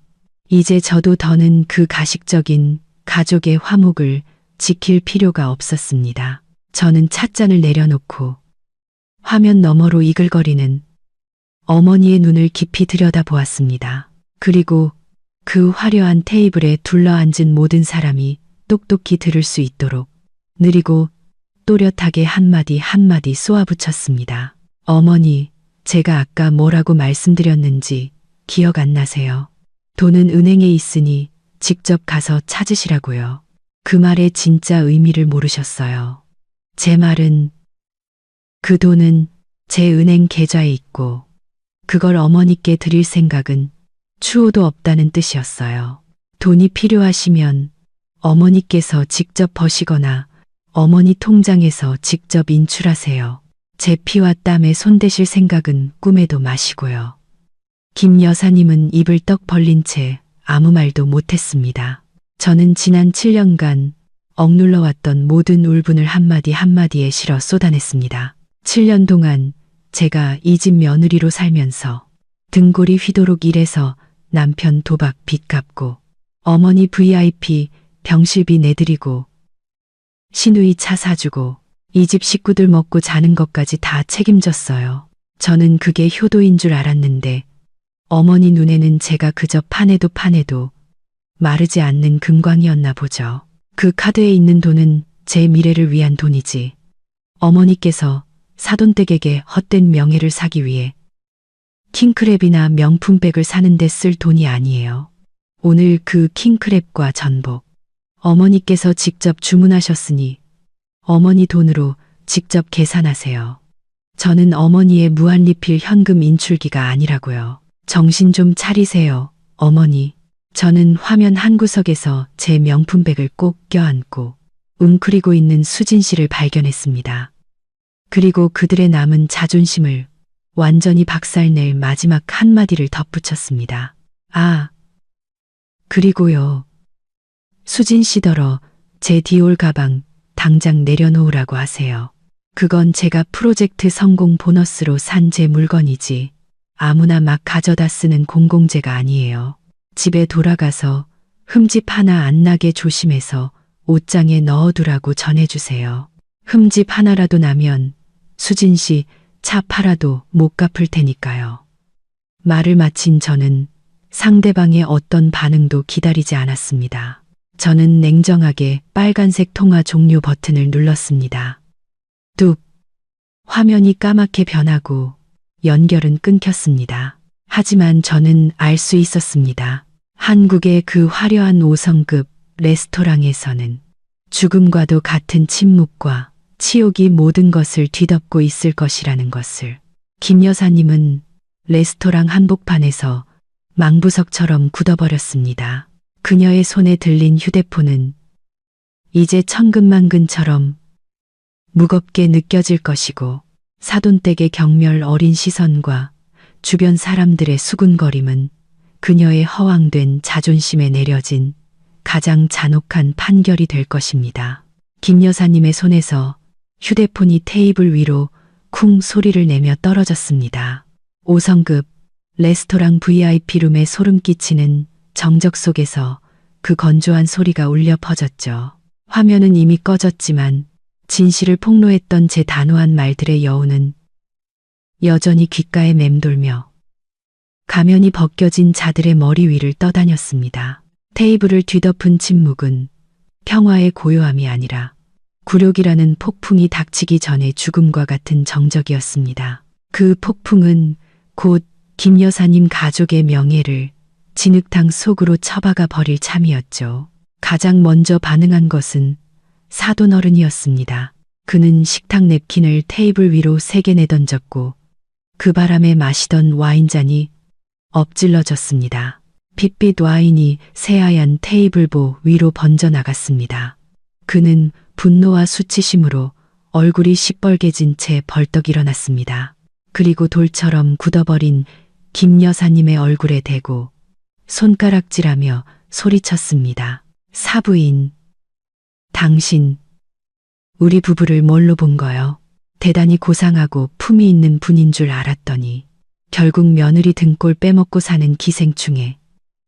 이제 저도 더는 그 가식적인 가족의 화목을 지킬 필요가 없었습니다. 저는 찻잔을 내려놓고 화면 너머로 이글거리는 어머니의 눈을 깊이 들여다보았습니다. 그리고 그 화려한 테이블에 둘러앉은 모든 사람이 똑똑히 들을 수 있도록 느리고 또렷하게 한마디 한마디 쏘아붙였습니다. 어머니, 제가 아까 뭐라고 말씀드렸는지 기억 안 나세요? 돈은 은행에 있으니 직접 가서 찾으시라고요. 그 말의 진짜 의미를 모르셨어요. 제 말은 그 돈은 제 은행 계좌에 있고 그걸 어머니께 드릴 생각은 추호도 없다는 뜻이었어요. 돈이 필요하시면 어머니께서 직접 버시거나 어머니 통장에서 직접 인출하세요. 제 피와 땀에 손대실 생각은 꿈에도 마시고요. 김 여사님은 입을 떡 벌린 채 아무 말도 못했습니다. 저는 지난 7년간 억눌러 왔던 모든 울분을 한마디 한마디에 실어 쏟아냈습니다. 7년 동안 제가 이 집 며느리로 살면서 등골이 휘도록 일해서 남편 도박 빚 갚고 어머니 VIP 병실비 내드리고 시누이 차 사주고 이 집 식구들 먹고 자는 것까지 다 책임졌어요. 저는 그게 효도인 줄 알았는데 어머니 눈에는 제가 그저 파내도 파내도 마르지 않는 금광이었나 보죠. 그 카드에 있는 돈은 제 미래를 위한 돈이지 어머니께서 사돈댁에게 헛된 명예를 사기 위해 킹크랩이나 명품백을 사는데 쓸 돈이 아니에요. 오늘 그 킹크랩과 전복 어머니께서 직접 주문하셨으니 어머니 돈으로 직접 계산하세요. 저는 어머니의 무한리필 현금 인출기가 아니라고요. 정신 좀 차리세요, 어머니. 저는 화면 한 구석에서 제 명품백을 꼭 껴안고 웅크리고 있는 수진 씨를 발견했습니다. 그리고 그들의 남은 자존심을 완전히 박살낼 마지막 한마디를 덧붙였습니다. 아, 그리고요. 수진 씨더러 제 디올 가방 당장 내려놓으라고 하세요. 그건 제가 프로젝트 성공 보너스로 산 제 물건이지 아무나 막 가져다 쓰는 공공재가 아니에요. 집에 돌아가서 흠집 하나 안 나게 조심해서 옷장에 넣어두라고 전해주세요. 흠집 하나라도 나면 수진 씨 차 팔아도 못 갚을 테니까요. 말을 마친 저는 상대방의 어떤 반응도 기다리지 않았습니다. 저는 냉정하게 빨간색 통화 종료 버튼을 눌렀습니다. 뚝! 화면이 까맣게 변하고 연결은 끊겼습니다. 하지만 저는 알 수 있었습니다. 한국의 그 화려한 5성급 레스토랑에서는 죽음과도 같은 침묵과 치욕이 모든 것을 뒤덮고 있을 것이라는 것을. 김 여사님은 레스토랑 한복판에서 망부석처럼 굳어버렸습니다. 그녀의 손에 들린 휴대폰은 이제 천근만근처럼 무겁게 느껴질 것이고 사돈댁의 경멸 어린 시선과 주변 사람들의 수군거림은 그녀의 허황된 자존심에 내려진 가장 잔혹한 판결이 될 것입니다. 김 여사님의 손에서 휴대폰이 테이블 위로 쿵 소리를 내며 떨어졌습니다. 5성급 레스토랑 VIP룸에 소름 끼치는 정적 속에서 그 건조한 소리가 울려 퍼졌죠. 화면은 이미 꺼졌지만 진실을 폭로했던 제 단호한 말들의 여운은 여전히 귓가에 맴돌며 가면이 벗겨진 자들의 머리 위를 떠다녔습니다. 테이블을 뒤덮은 침묵은 평화의 고요함이 아니라 굴욕이라는 폭풍이 닥치기 전에 죽음과 같은 정적이었습니다. 그 폭풍은 곧 김 여사님 가족의 명예를 진흙탕 속으로 처박아 버릴 참이었죠. 가장 먼저 반응한 것은 사돈어른이었습니다. 그는 식탁 냅킨을 테이블 위로 3개 내던졌고 그 바람에 마시던 와인잔이 엎질러졌습니다. 핏빛 와인이 새하얀 테이블보 위로 번져나갔습니다. 그는 분노와 수치심으로 얼굴이 시뻘개진 채 벌떡 일어났습니다. 그리고 돌처럼 굳어버린 김 여사님의 얼굴에 대고 손가락질하며 소리쳤습니다. 사부인, 당신, 우리 부부를 뭘로 본 거요? 대단히 고상하고 품위 있는 분인 줄 알았더니 결국 며느리 등골 빼먹고 사는 기생충에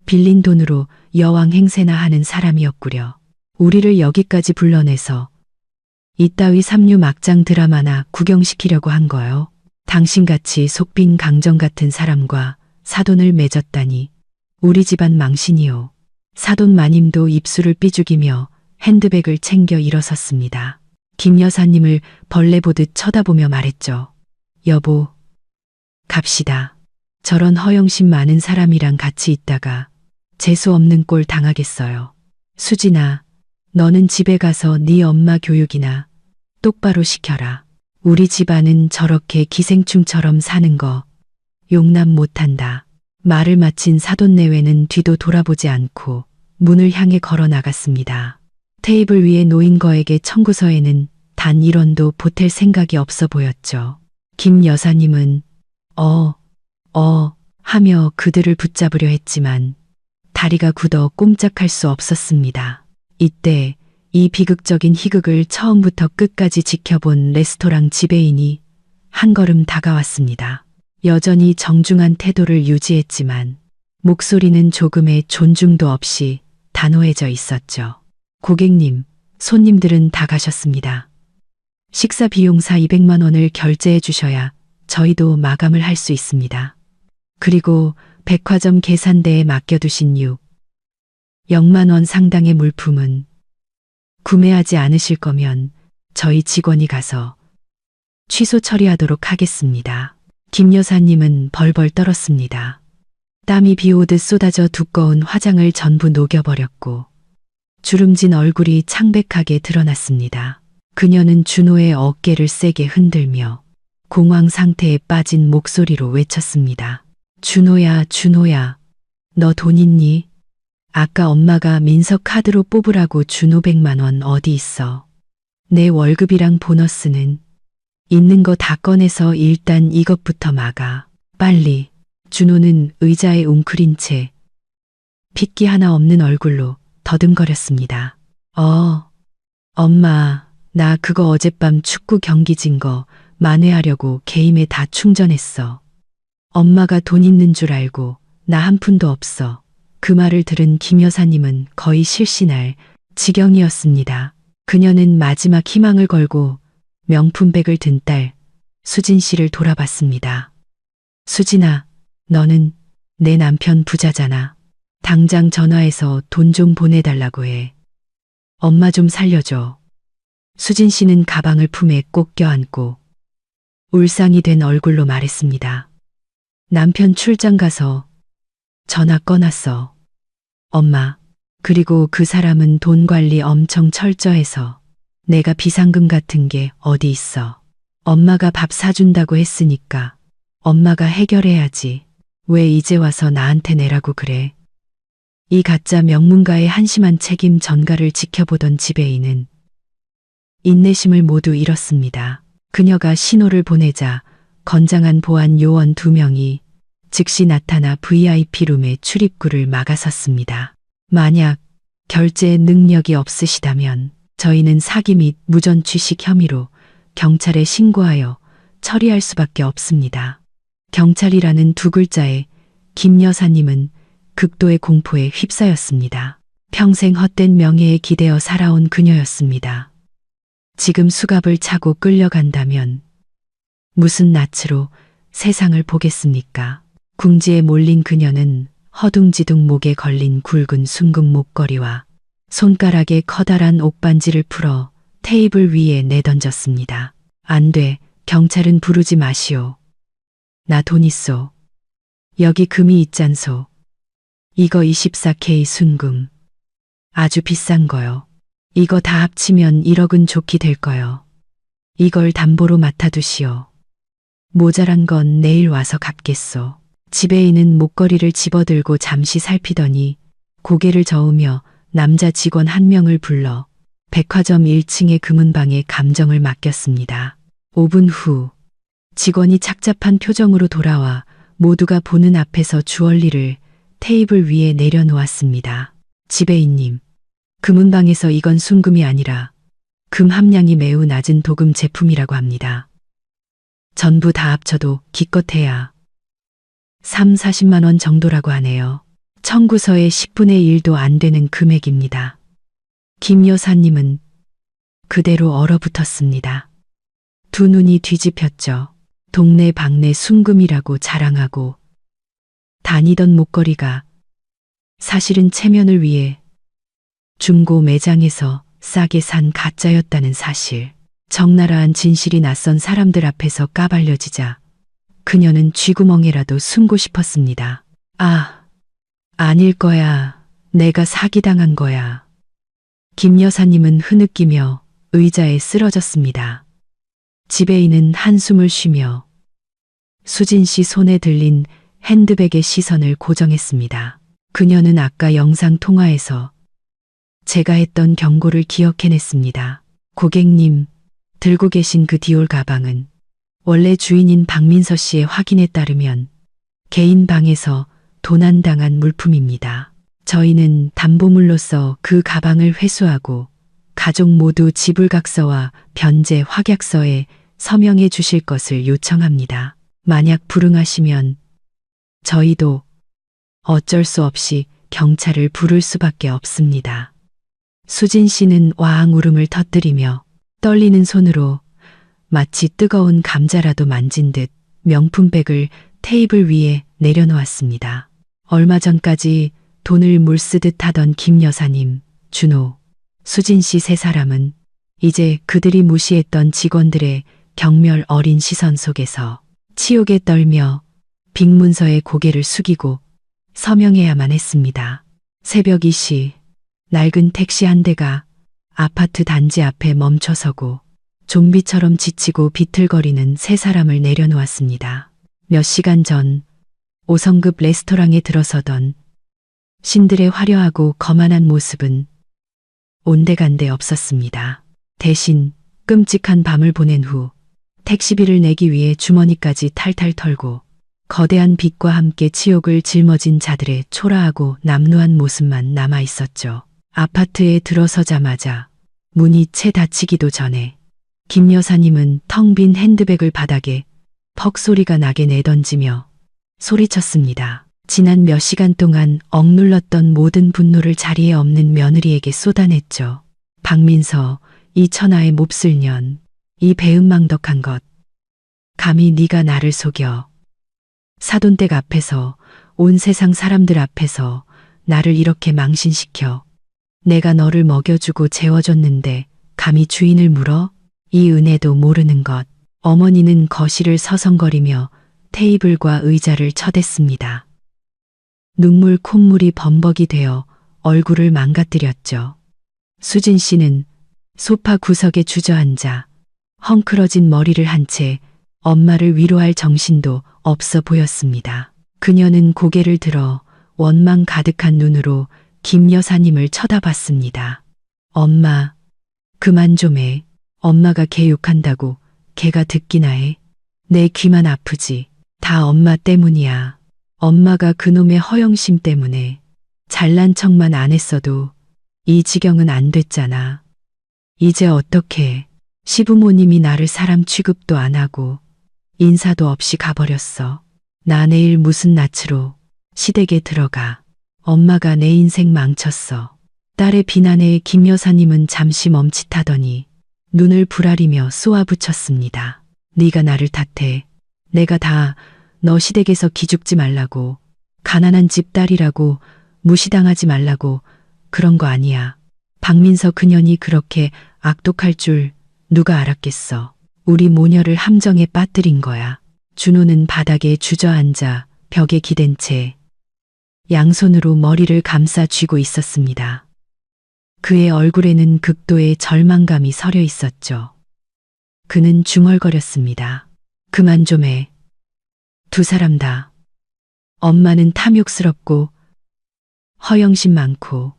빌린 돈으로 여왕 행세나 하는 사람이었구려. 우리를 여기까지 불러내서 이따위 삼류 막장 드라마나 구경시키려고 한 거요. 당신같이 속빈 강정 같은 사람과 사돈을 맺었다니 우리 집안 망신이요. 사돈 마님도 입술을 삐죽이며 핸드백을 챙겨 일어섰습니다. 김 여사님을 벌레 보듯 쳐다보며 말했죠. 여보, 갑시다. 저런 허영심 많은 사람이랑 같이 있다가 재수 없는 꼴 당하겠어요. 수진아, 너는 집에 가서 네 엄마 교육이나 똑바로 시켜라. 우리 집안은 저렇게 기생충처럼 사는 거 용납 못한다. 말을 마친 사돈 내외는 뒤도 돌아보지 않고 문을 향해 걸어 나갔습니다. 테이블 위에 놓인 거에게 청구서에는 단 1원도 보탤 생각이 없어 보였죠. 김 여사님은 하며 그들을 붙잡으려 했지만 다리가 굳어 꼼짝할 수 없었습니다. 이때 이 비극적인 희극을 처음부터 끝까지 지켜본 레스토랑 지배인이 한 걸음 다가왔습니다. 여전히 정중한 태도를 유지했지만 목소리는 조금의 존중도 없이 단호해져 있었죠. 고객님, 손님들은 다 가셨습니다. 식사 비용사 200만 원을 결제해 주셔야 저희도 마감을 할 수 있습니다. 그리고 백화점 계산대에 맡겨두신 0만 원 상당의 물품은 구매하지 않으실 거면 저희 직원이 가서 취소 처리하도록 하겠습니다. 김 여사님은 벌벌 떨었습니다. 땀이 비오듯 쏟아져 두꺼운 화장을 전부 녹여버렸고 주름진 얼굴이 창백하게 드러났습니다. 그녀는 준호의 어깨를 세게 흔들며 공황 상태에 빠진 목소리로 외쳤습니다. 준호야, 준호야, 너 돈 있니? 아까 엄마가 민서 카드로 뽑으라고 준 500만 원 어디 있어? 내 월급이랑 보너스는 있는 거 다 꺼내서 일단 이것부터 막아. 빨리. 준호는 의자에 웅크린 채 핏기 하나 없는 얼굴로 더듬거렸습니다. 엄마, 나 그거 어젯밤 축구 경기 진 거 만회하려고 게임에 다 충전했어. 엄마가 돈 있는 줄 알고 나 한 푼도 없어. 그 말을 들은 김 여사님은 거의 실신할 지경이었습니다. 그녀는 마지막 희망을 걸고 명품백을 든 딸 수진 씨를 돌아봤습니다. 수진아, 너는 내 남편 부자잖아. 당장 전화해서 돈 좀 보내달라고 해. 엄마 좀 살려줘. 수진 씨는 가방을 품에 꼭 껴안고 울상이 된 얼굴로 말했습니다. 남편 출장 가서 전화 꺼놨어. 엄마, 그리고 그 사람은 돈 관리 엄청 철저해서 내가 비상금 같은 게 어디 있어. 엄마가 밥 사준다고 했으니까 엄마가 해결해야지. 왜 이제 와서 나한테 내라고 그래. 이 가짜 명문가의 한심한 책임 전가를 지켜보던 지배인은 인내심을 모두 잃었습니다. 그녀가 신호를 보내자 건장한 보안 요원 2명이 즉시 나타나 VIP룸의 출입구를 막아섰습니다. 만약 결제 능력이 없으시다면 저희는 사기 및 무전 취식 혐의로 경찰에 신고하여 처리할 수밖에 없습니다. 경찰이라는 2글자에 김 여사님은 극도의 공포에 휩싸였습니다. 평생 헛된 명예에 기대어 살아온 그녀였습니다. 지금 수갑을 차고 끌려간다면 무슨 낯으로 세상을 보겠습니까? 궁지에 몰린 그녀는 허둥지둥 목에 걸린 굵은 순금 목걸이와 손가락에 커다란 옥반지를 풀어 테이블 위에 내던졌습니다. 안 돼, 경찰은 부르지 마시오. 나 돈 있소. 여기 금이 있잖소. 이거 24K 순금. 아주 비싼 거요. 이거 다 합치면 1억은 좋게 될 거요. 이걸 담보로 맡아두시오. 모자란 건 내일 와서 갚겠소. 지배인은 목걸이를 집어들고 잠시 살피더니 고개를 저으며 남자 직원 1명을 불러 백화점 1층의 금은방에 감정을 맡겼습니다. 5분 후 직원이 착잡한 표정으로 돌아와 모두가 보는 앞에서 주얼리를 테이블 위에 내려놓았습니다. 지배인님, 금은방에서 이건 순금이 아니라 금 함량이 매우 낮은 도금 제품이라고 합니다. 전부 다 합쳐도 기껏해야 3, 40만 원 정도라고 하네요. 청구서의 10분의 1도 안 되는 금액입니다. 김 여사님은 그대로 얼어붙었습니다. 두 눈이 뒤집혔죠. 동네 방네 순금이라고 자랑하고 다니던 목걸이가 사실은 체면을 위해 중고 매장에서 싸게 산 가짜였다는 사실. 적나라한 진실이 낯선 사람들 앞에서 까발려지자 그녀는 쥐구멍에라도 숨고 싶었습니다. 아닐 거야. 내가 사기당한 거야. 김 여사님은 흐느끼며 의자에 쓰러졌습니다. 지배인은 한숨을 쉬며 수진 씨 손에 들린 핸드백의 시선을 고정했습니다. 그녀는 아까 영상 통화에서 제가 했던 경고를 기억해냈습니다. 고객님, 들고 계신 그 디올 가방은 원래 주인인 박민서 씨의 확인에 따르면 개인 방에서 도난당한 물품입니다. 저희는 담보물로서 그 가방을 회수하고 가족 모두 지불각서와 변제 확약서에 서명해 주실 것을 요청합니다. 만약 불응하시면 저희도 어쩔 수 없이 경찰을 부를 수밖에 없습니다. 수진 씨는 와앙 울음을 터뜨리며 떨리는 손으로 마치 뜨거운 감자라도 만진 듯 명품백을 테이블 위에 내려놓았습니다. 얼마 전까지 돈을 물쓰듯 하던 김 여사님, 준호, 수진 씨 세 사람은 이제 그들이 무시했던 직원들의 경멸 어린 시선 속에서 치욕에 떨며 빅문서에 고개를 숙이고 서명해야만 했습니다. 새벽 2시 낡은 택시 한 대가 아파트 단지 앞에 멈춰서고 좀비처럼 지치고 비틀거리는 세 사람을 내려놓았습니다. 몇 시간 전 5성급 레스토랑에 들어서던 신들의 화려하고 거만한 모습은 온데간데 없었습니다. 대신 끔찍한 밤을 보낸 후 택시비를 내기 위해 주머니까지 탈탈 털고 거대한 빛과 함께 치욕을 짊어진 자들의 초라하고 남루한 모습만 남아 있었죠. 아파트에 들어서자마자 문이 채 닫히기도 전에 김 여사님은 텅 빈 핸드백을 바닥에 퍽 소리가 나게 내던지며 소리쳤습니다. 지난 몇 시간 동안 억눌렀던 모든 분노를 자리에 없는 며느리에게 쏟아냈죠. 박민서, 이 천하의 몹쓸 년, 이 배은망덕한 것. 감히 네가 나를 속여. 사돈댁 앞에서, 온 세상 사람들 앞에서 나를 이렇게 망신시켜. 내가 너를 먹여주고 재워줬는데 감히 주인을 물어? 이 은혜도 모르는 것. 어머니는 거실을 서성거리며 테이블과 의자를 쳐댔습니다. 눈물 콧물이 범벅이 되어 얼굴을 망가뜨렸죠. 수진 씨는 소파 구석에 주저앉아 헝클어진 머리를 한 채 엄마를 위로할 정신도 없어 보였습니다. 그녀는 고개를 들어 원망 가득한 눈으로 김 여사님을 쳐다봤습니다. 엄마, 그만 좀 해. 엄마가 걔 욕한다고 걔가 듣기나 해. 내 귀만 아프지. 다 엄마 때문이야. 엄마가 그놈의 허영심 때문에 잘난 척만 안 했어도 이 지경은 안 됐잖아. 이제 어떡해. 시부모님이 나를 사람 취급도 안 하고 인사도 없이 가버렸어. 나 내일 무슨 낯으로 시댁에 들어가. 엄마가 내 인생 망쳤어. 딸의 비난에 김 여사님은 잠시 멈칫하더니 눈을 부라리며 쏘아붙였습니다. 네가 나를 탓해. 내가 다 너 시댁에서 기죽지 말라고, 가난한 집 딸이라고 무시당하지 말라고 그런 거 아니야. 박민서 그년이 그렇게 악독할 줄 누가 알았겠어. 우리 모녀를 함정에 빠뜨린 거야. 준호는 바닥에 주저앉아 벽에 기댄 채 양손으로 머리를 감싸 쥐고 있었습니다. 그의 얼굴에는 극도의 절망감이 서려 있었죠. 그는 중얼거렸습니다. 그만 좀 해. 두 사람 다. 엄마는 탐욕스럽고 허영심 많고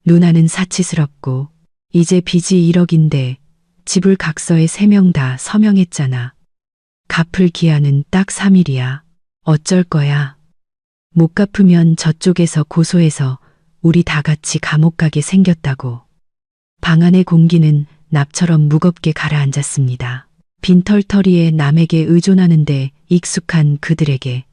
누나는 사치스럽고 이제 빚이 1억인데 지불 각서에 3명 다 서명했잖아. 갚을 기한은 딱 3일이야. 어쩔 거야. 못 갚으면 저쪽에서 고소해서 우리 다 같이 감옥 가게 생겼다고. 방 안의 공기는 납처럼 무겁게 가라앉았습니다. 빈털터리에 남에게 의존하는데 익숙한 그들에게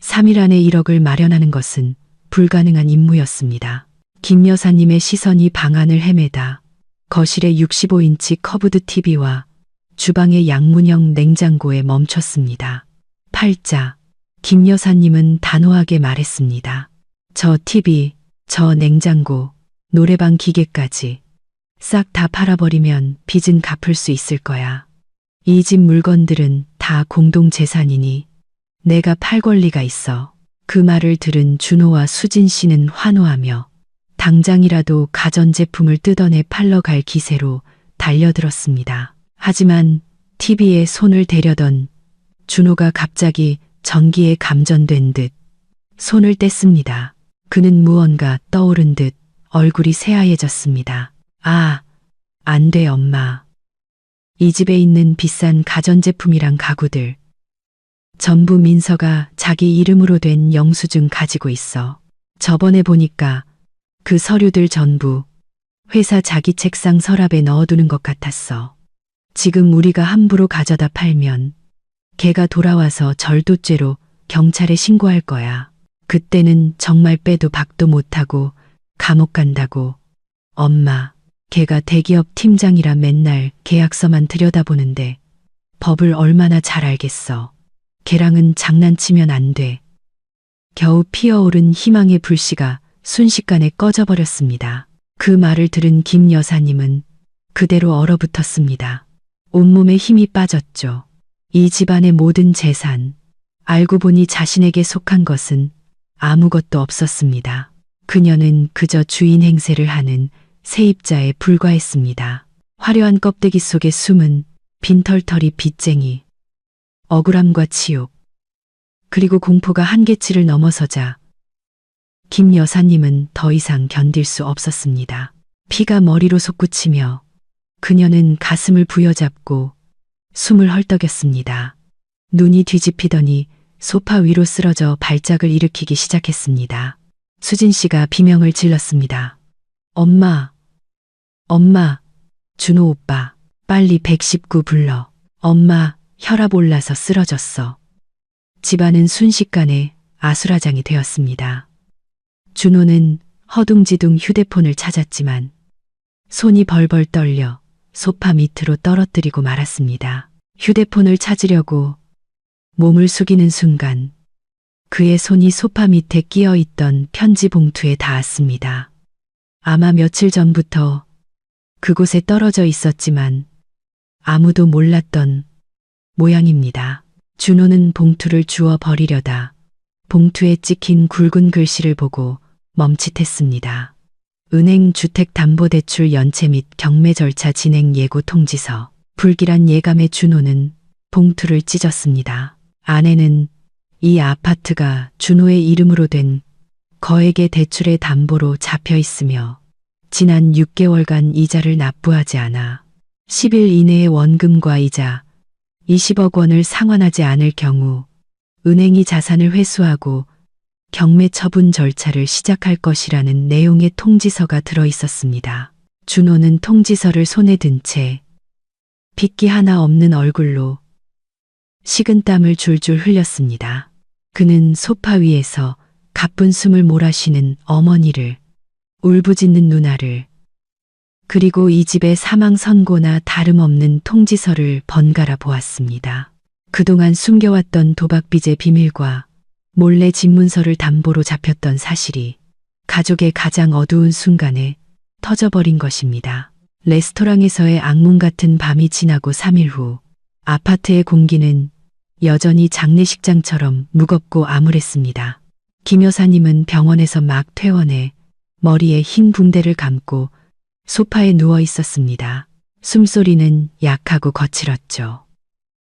3일 안에 1억을 마련하는 것은 불가능한 임무였습니다. 김 여사님의 시선이 방 안을 헤매다 거실의 65인치 커브드 TV와 주방의 양문형 냉장고에 멈췄습니다. 팔자, 김 여사님은 단호하게 말했습니다. 저 TV, 저 냉장고, 노래방 기계까지 싹 다 팔아버리면 빚은 갚을 수 있을 거야. 이 집 물건들은 다 공동재산이니 내가 팔 권리가 있어. 그 말을 들은 준호와 수진 씨는 환호하며 당장이라도 가전제품을 뜯어내 팔러 갈 기세로 달려들었습니다. 하지만 TV에 손을 대려던 준호가 갑자기 전기에 감전된 듯 손을 뗐습니다. 그는 무언가 떠오른 듯 얼굴이 새하얘졌습니다. 아, 안 돼, 엄마. 이 집에 있는 비싼 가전제품이랑 가구들 전부 민서가 자기 이름으로 된 영수증 가지고 있어. 저번에 보니까 그 서류들 전부 회사 자기 책상 서랍에 넣어두는 것 같았어. 지금 우리가 함부로 가져다 팔면 걔가 돌아와서 절도죄로 경찰에 신고할 거야. 그때는 정말 빼도 박도 못하고 감옥 간다고. 엄마, 걔가 대기업 팀장이라 맨날 계약서만 들여다보는데 법을 얼마나 잘 알겠어. 걔랑은 장난치면 안 돼. 겨우 피어오른 희망의 불씨가 순식간에 꺼져버렸습니다. 그 말을 들은 김 여사님은 그대로 얼어붙었습니다. 온몸에 힘이 빠졌죠. 이 집안의 모든 재산, 알고 보니 자신에게 속한 것은 아무것도 없었습니다. 그녀는 그저 주인 행세를 하는 세입자에 불과했습니다. 화려한 껍데기 속에 숨은 빈털터리 빚쟁이, 억울함과 치욕, 그리고 공포가 한계치를 넘어서자 김 여사님은 더 이상 견딜 수 없었습니다. 피가 머리로 솟구치며 그녀는 가슴을 부여잡고 숨을 헐떡였습니다. 눈이 뒤집히더니 소파 위로 쓰러져 발작을 일으키기 시작했습니다. 수진 씨가 비명을 질렀습니다. 엄마, 엄마, 준호 오빠, 빨리 119 불러. 엄마, 혈압 올라서 쓰러졌어. 집안은 순식간에 아수라장이 되었습니다. 준호는 허둥지둥 휴대폰을 찾았지만 손이 벌벌 떨려 소파 밑으로 떨어뜨리고 말았습니다. 휴대폰을 찾으려고 몸을 숙이는 순간 그의 손이 소파 밑에 끼어 있던 편지 봉투에 닿았습니다. 아마 며칠 전부터 그곳에 떨어져 있었지만 아무도 몰랐던 모양입니다. 준호는 봉투를 주워 버리려다 봉투에 찍힌 굵은 글씨를 보고 멈칫했습니다. 은행 주택담보대출 연체 및 경매 절차 진행 예고 통지서. 불길한 예감에 준호는 봉투를 찢었습니다. 안에는 이 아파트가 준호의 이름으로 된 거액의 대출의 담보로 잡혀 있으며 지난 6개월간 이자를 납부하지 않아 10일 이내에 원금과 이자 20억 원을 상환하지 않을 경우 은행이 자산을 회수하고 경매 처분 절차를 시작할 것이라는 내용의 통지서가 들어 있었습니다. 준호는 통지서를 손에 든 채 빗기 하나 없는 얼굴로 식은땀을 줄줄 흘렸습니다. 그는 소파 위에서 가쁜 숨을 몰아쉬는 어머니를, 울부짖는 누나를, 그리고 이 집의 사망 선고나 다름없는 통지서를 번갈아 보았습니다. 그동안 숨겨왔던 도박빚의 비밀과 몰래 집문서를 담보로 잡혔던 사실이 가족의 가장 어두운 순간에 터져버린 것입니다. 레스토랑에서의 악몽 같은 밤이 지나고 3일 후 아파트의 공기는 여전히 장례식장처럼 무겁고 암울했습니다. 김 여사님은 병원에서 막 퇴원해 머리에 흰 붕대를 감고 소파에 누워 있었습니다. 숨소리는 약하고 거칠었죠.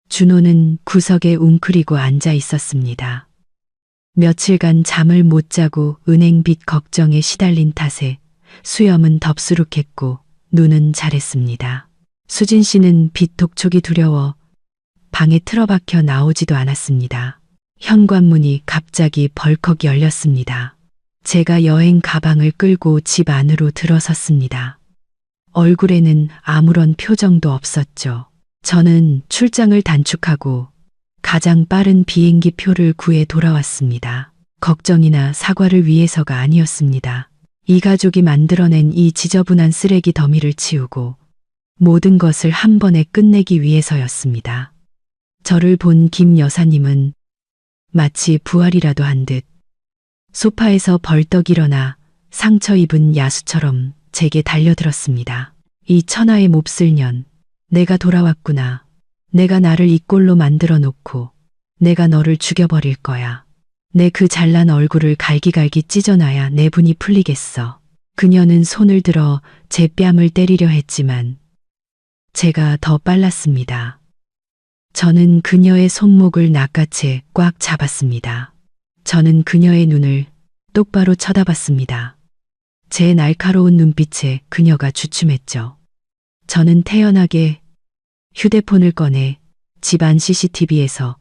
준호는 구석에 웅크리고 앉아 있었습니다. 며칠간 잠을 못 자고 은행빚 걱정에 시달린 탓에 수염은 덥수룩했고 눈은 자랬습니다. 수진 씨는 빚 독촉이 두려워 방에 틀어박혀 나오지도 않았습니다. 현관문이 갑자기 벌컥 열렸습니다. 제가 여행 가방을 끌고 집 안으로 들어섰습니다. 얼굴에는 아무런 표정도 없었죠. 저는 출장을 단축하고 가장 빠른 비행기 표를 구해 돌아왔습니다. 걱정이나 사과를 위해서가 아니었습니다. 이 가족이 만들어낸 이 지저분한 쓰레기 더미를 치우고 모든 것을 한 번에 끝내기 위해서였습니다. 저를 본 김 여사님은 마치 부활이라도 한 듯 소파에서 벌떡 일어나 상처 입은 야수처럼 제게 달려들었습니다. 이 천하의 몹쓸 년, 내가 돌아왔구나. 내가 나를 이 꼴로 만들어 놓고 내가 너를 죽여버릴 거야. 내 그 잘난 얼굴을 갈기갈기 찢어놔야 내 분이 풀리겠어. 그녀는 손을 들어 제 뺨을 때리려 했지만 제가 더 빨랐습니다. 저는 그녀의 손목을 낚아채 꽉 잡았습니다. 저는 그녀의 눈을 똑바로 쳐다봤습니다. 제 날카로운 눈빛에 그녀가 주춤했죠. 저는 태연하게 휴대폰을 꺼내 집안 CCTV에서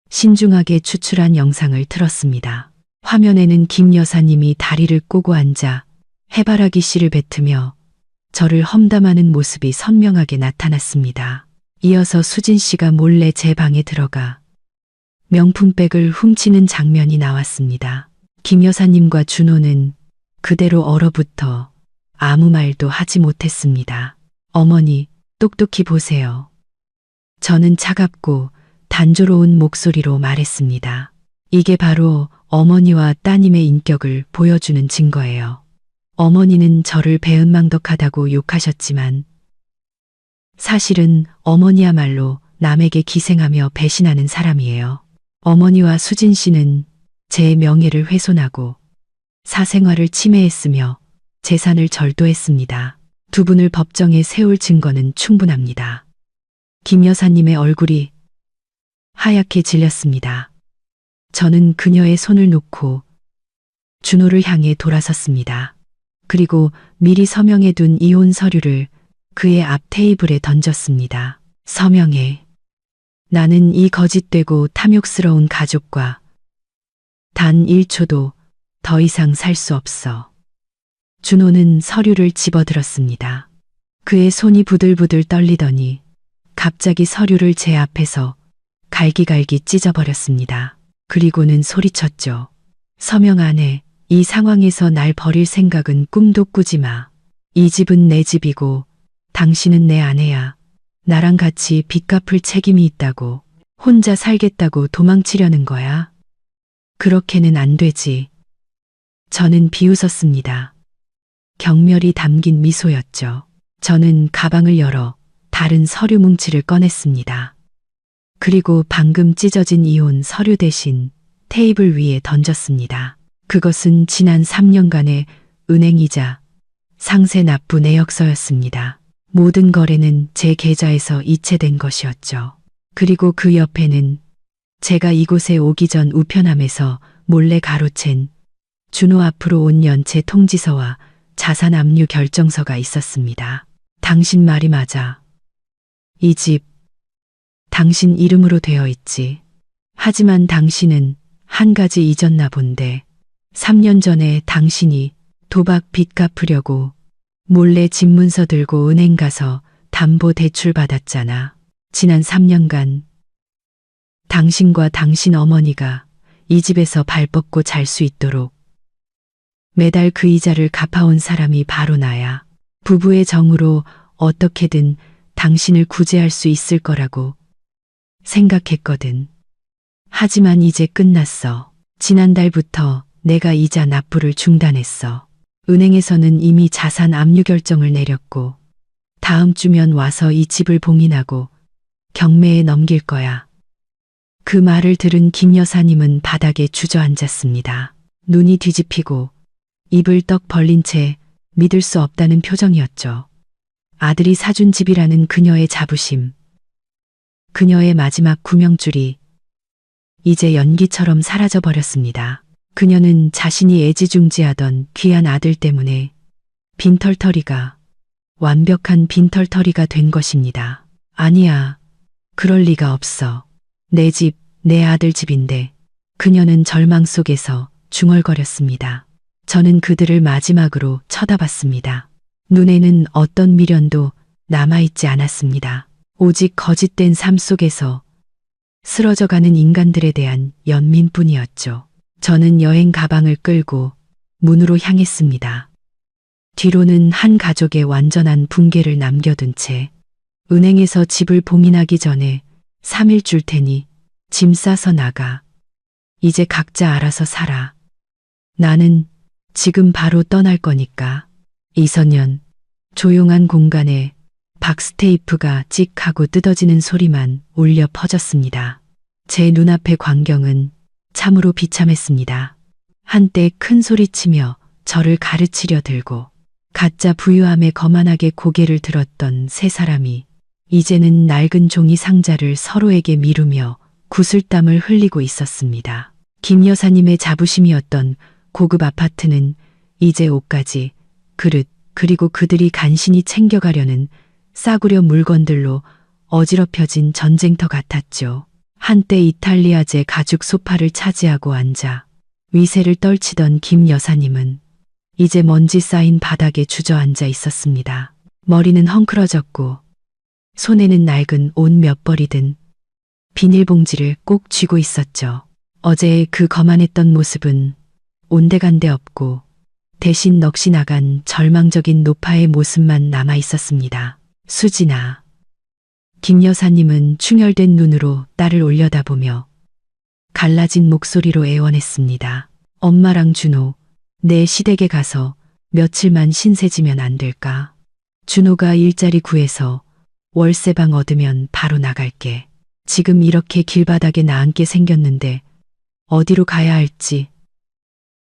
신중하게 추출한 영상을 틀었습니다. 화면에는 김 여사님이 다리를 꼬고 앉아 해바라기 씨를 뱉으며 저를 험담하는 모습이 선명하게 나타났습니다. 이어서 수진 씨가 몰래 제 방에 들어가 명품백을 훔치는 장면이 나왔습니다. 김 여사님과 준호는 그대로 얼어붙어 아무 말도 하지 못했습니다. 어머니, 똑똑히 보세요. 저는 차갑고 단조로운 목소리로 말했습니다. 이게 바로 어머니와 따님의 인격을 보여주는 증거예요. 어머니는 저를 배은망덕하다고 욕하셨지만 사실은 어머니야말로 남에게 기생하며 배신하는 사람이에요. 어머니와 수진 씨는 제 명예를 훼손하고 사생활을 침해했으며 재산을 절도했습니다. 두 분을 법정에 세울 증거는 충분합니다. 김 여사님의 얼굴이 하얗게 질렸습니다. 저는 그녀의 손을 놓고 준호를 향해 돌아섰습니다. 그리고 미리 서명해둔 이혼 서류를 그의 앞 테이블에 던졌습니다. 서명해. 나는 이 거짓되고 탐욕스러운 가족과 단 1초도 더 이상 살 수 없어. 준호는 서류를 집어들었습니다. 그의 손이 부들부들 떨리더니 갑자기 서류를 제 앞에서 갈기갈기 찢어버렸습니다. 그리고는 소리쳤죠. 서명 안 해. 이 상황에서 날 버릴 생각은 꿈도 꾸지 마. 이 집은 내 집이고 당신은 내 아내야. 나랑 같이 빚 갚을 책임이 있다고. 혼자 살겠다고 도망치려는 거야. 그렇게는 안 되지. 저는 비웃었습니다. 경멸이 담긴 미소였죠. 저는 가방을 열어 다른 서류 뭉치를 꺼냈습니다. 그리고 방금 찢어진 이혼 서류 대신 테이블 위에 던졌습니다. 그것은 지난 3년간의 은행이자 상세 납부 내역서였습니다. 모든 거래는 제 계좌에서 이체된 것이었죠. 그리고 그 옆에는 제가 이곳에 오기 전 우편함에서 몰래 가로챈 준호 앞으로 온 연체 통지서와 자산 압류 결정서가 있었습니다. 당신 말이 맞아. 이 집, 당신 이름으로 되어 있지. 하지만 당신은 한 가지 잊었나 본데 3년 전에 당신이 도박 빚 갚으려고 몰래 집 문서 들고 은행 가서 담보 대출 받았잖아. 지난 3년간 당신과 당신 어머니가 이 집에서 발 뻗고 잘 수 있도록 매달 그 이자를 갚아온 사람이 바로 나야. 부부의 정으로 어떻게든 당신을 구제할 수 있을 거라고 생각했거든. 하지만 이제 끝났어. 지난달부터 내가 이자 납부를 중단했어. 은행에서는 이미 자산 압류 결정을 내렸고 다음 주면 와서 이 집을 봉인하고 경매에 넘길 거야. 그 말을 들은 김 여사님은 바닥에 주저앉았습니다. 눈이 뒤집히고 입을 떡 벌린 채 믿을 수 없다는 표정이었죠. 아들이 사준 집이라는 그녀의 자부심, 그녀의 마지막 구명줄이 이제 연기처럼 사라져 버렸습니다. 그녀는 자신이 애지중지하던 귀한 아들 때문에 빈털터리가 완벽한 빈털터리가 된 것입니다. 아니야, 그럴 리가 없어. 내 집, 내 아들 집인데. 그녀는 절망 속에서 중얼거렸습니다. 저는 그들을 마지막으로 쳐다봤습니다. 눈에는 어떤 미련도 남아있지 않았습니다. 오직 거짓된 삶 속에서 쓰러져가는 인간들에 대한 연민뿐이었죠. 저는 여행 가방을 끌고 문으로 향했습니다. 뒤로는 한 가족의 완전한 붕괴를 남겨둔 채 은행에서 집을 봉인하기 전에 3일 줄 테니 짐 싸서 나가. 이제 각자 알아서 살아. 나는 지금 바로 떠날 거니까. 이선연. 조용한 공간에 박스테이프가 찍 하고 뜯어지는 소리만 울려 퍼졌습니다. 제 눈앞의 광경은 참으로 비참했습니다. 한때 큰 소리치며 저를 가르치려 들고 가짜 부유함에 거만하게 고개를 들었던 세 사람이 이제는 낡은 종이 상자를 서로에게 미루며 구슬땀을 흘리고 있었습니다. 김 여사님의 자부심이었던 고급 아파트는 이제 옷가지, 그릇, 그리고 그들이 간신히 챙겨가려는 싸구려 물건들로 어지럽혀진 전쟁터 같았죠. 한때 이탈리아제 가죽 소파를 차지하고 앉아 위세를 떨치던 김 여사님은 이제 먼지 쌓인 바닥에 주저앉아 있었습니다. 머리는 헝클어졌고 손에는 낡은 옷 몇 벌이 든 비닐봉지를 꼭 쥐고 있었죠. 어제의 그 거만했던 모습은 온데간데 없고 대신 넋이 나간 절망적인 노파의 모습만 남아 있었습니다. 수진아. 김 여사님은 충혈된 눈으로 딸을 올려다보며 갈라진 목소리로 애원했습니다. 엄마랑 준호, 내 시댁에 가서 며칠만 신세지면 안 될까? 준호가 일자리 구해서 월세방 얻으면 바로 나갈게. 지금 이렇게 길바닥에 나앉게 생겼는데 어디로 가야 할지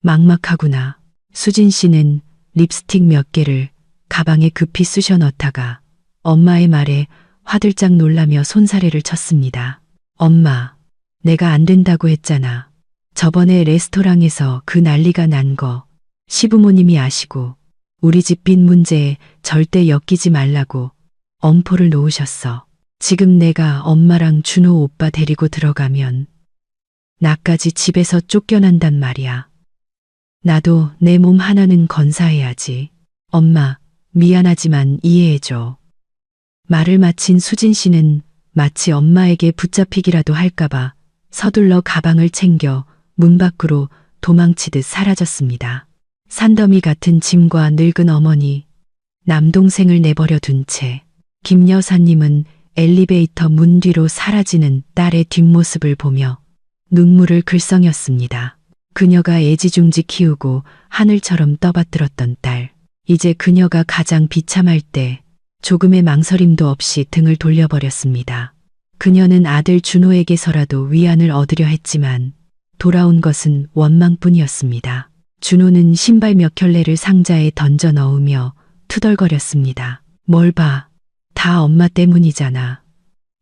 막막하구나. 수진 씨는 립스틱 몇 개를 가방에 급히 쑤셔 넣다가 엄마의 말에 화들짝 놀라며 손사래를 쳤습니다. 엄마, 내가 안 된다고 했잖아. 저번에 레스토랑에서 그 난리가 난 거 시부모님이 아시고 우리 집 빚 문제에 절대 엮이지 말라고 엄포를 놓으셨어. 지금 내가 엄마랑 준호 오빠 데리고 들어가면 나까지 집에서 쫓겨난단 말이야. 나도 내 몸 하나는 건사해야지. 엄마, 미안하지만 이해해줘. 말을 마친 수진 씨는 마치 엄마에게 붙잡히기라도 할까봐 서둘러 가방을 챙겨 문 밖으로 도망치듯 사라졌습니다. 산더미 같은 짐과 늙은 어머니, 남동생을 내버려 둔 채 김 여사님은 엘리베이터 문 뒤로 사라지는 딸의 뒷모습을 보며 눈물을 글썽였습니다. 그녀가 애지중지 키우고 하늘처럼 떠받들었던 딸. 이제 그녀가 가장 비참할 때 조금의 망설임도 없이 등을 돌려버렸습니다. 그녀는 아들 준호에게서라도 위안을 얻으려 했지만 돌아온 것은 원망뿐이었습니다. 준호는 신발 몇 켤레를 상자에 던져 넣으며 투덜거렸습니다. 뭘 봐. 다 엄마 때문이잖아.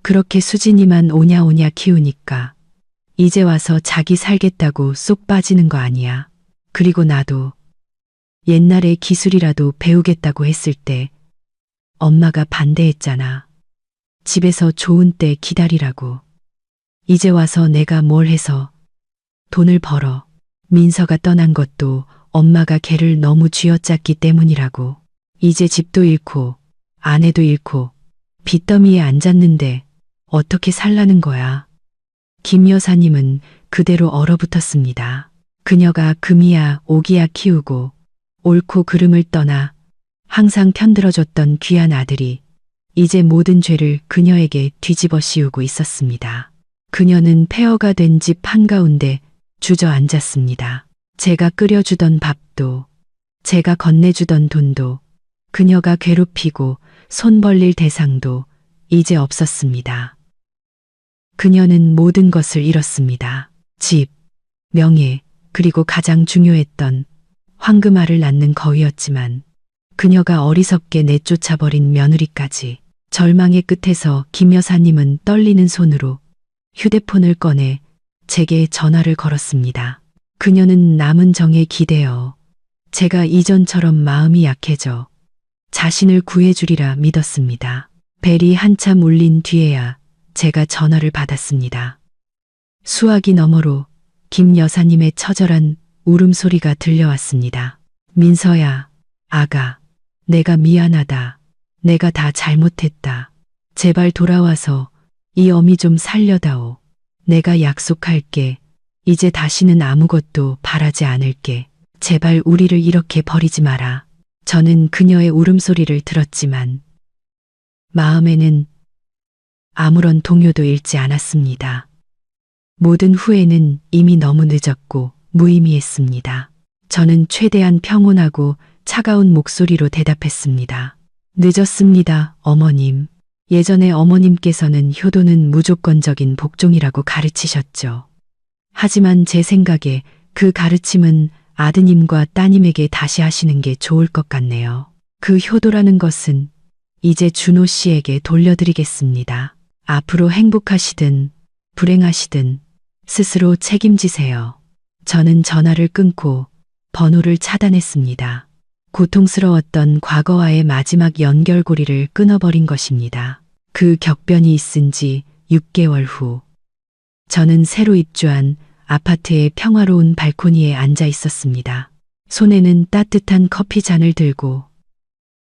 그렇게 수진이만 오냐오냐 키우니까 이제 와서 자기 살겠다고 쏙 빠지는 거 아니야. 그리고 나도 옛날에 기술이라도 배우겠다고 했을 때 엄마가 반대했잖아. 집에서 좋은 때 기다리라고. 이제 와서 내가 뭘 해서 돈을 벌어. 민서가 떠난 것도 엄마가 걔를 너무 쥐어짰기 때문이라고. 이제 집도 잃고 아내도 잃고 빚더미에 앉았는데 어떻게 살라는 거야. 김 여사님은 그대로 얼어붙었습니다. 그녀가 금이야 오기야 키우고 옳고 그름을 떠나 항상 편들어줬던 귀한 아들이 이제 모든 죄를 그녀에게 뒤집어 씌우고 있었습니다. 그녀는 폐허가 된 집 한가운데 주저앉았습니다. 제가 끓여주던 밥도, 제가 건네주던 돈도, 그녀가 괴롭히고 손 벌릴 대상도 이제 없었습니다. 그녀는 모든 것을 잃었습니다. 집, 명예, 그리고 가장 중요했던 황금알을 낳는 거위였지만 그녀가 어리석게 내쫓아버린 며느리까지. 절망의 끝에서 김 여사님은 떨리는 손으로 휴대폰을 꺼내 제게 전화를 걸었습니다. 그녀는 남은 정에 기대어 제가 이전처럼 마음이 약해져 자신을 구해주리라 믿었습니다. 벨이 한참 울린 뒤에야 제가 전화를 받았습니다. 수화기 너머로 김 여사님의 처절한 울음소리가 들려왔습니다. 민서야, 아가, 내가 미안하다. 내가 다 잘못했다. 제발 돌아와서 이 어미 좀 살려다오. 내가 약속할게. 이제 다시는 아무것도 바라지 않을게. 제발 우리를 이렇게 버리지 마라. 저는 그녀의 울음소리를 들었지만 마음에는 아무런 동요도 잃지 않았습니다. 모든 후회는 이미 너무 늦었고 무의미했습니다. 저는 최대한 평온하고 차가운 목소리로 대답했습니다. 늦었습니다, 어머님. 예전에 어머님께서는 효도는 무조건적인 복종이라고 가르치셨죠. 하지만 제 생각에 그 가르침은 아드님과 따님에게 다시 하시는 게 좋을 것 같네요. 그 효도라는 것은 이제 준호 씨에게 돌려드리겠습니다. 앞으로 행복하시든 불행하시든 스스로 책임지세요. 저는 전화를 끊고 번호를 차단했습니다. 고통스러웠던 과거와의 마지막 연결고리를 끊어버린 것입니다. 그 격변이 있은 지 6개월 후, 저는 새로 입주한 아파트의 평화로운 발코니에 앉아 있었습니다. 손에는 따뜻한 커피 잔을 들고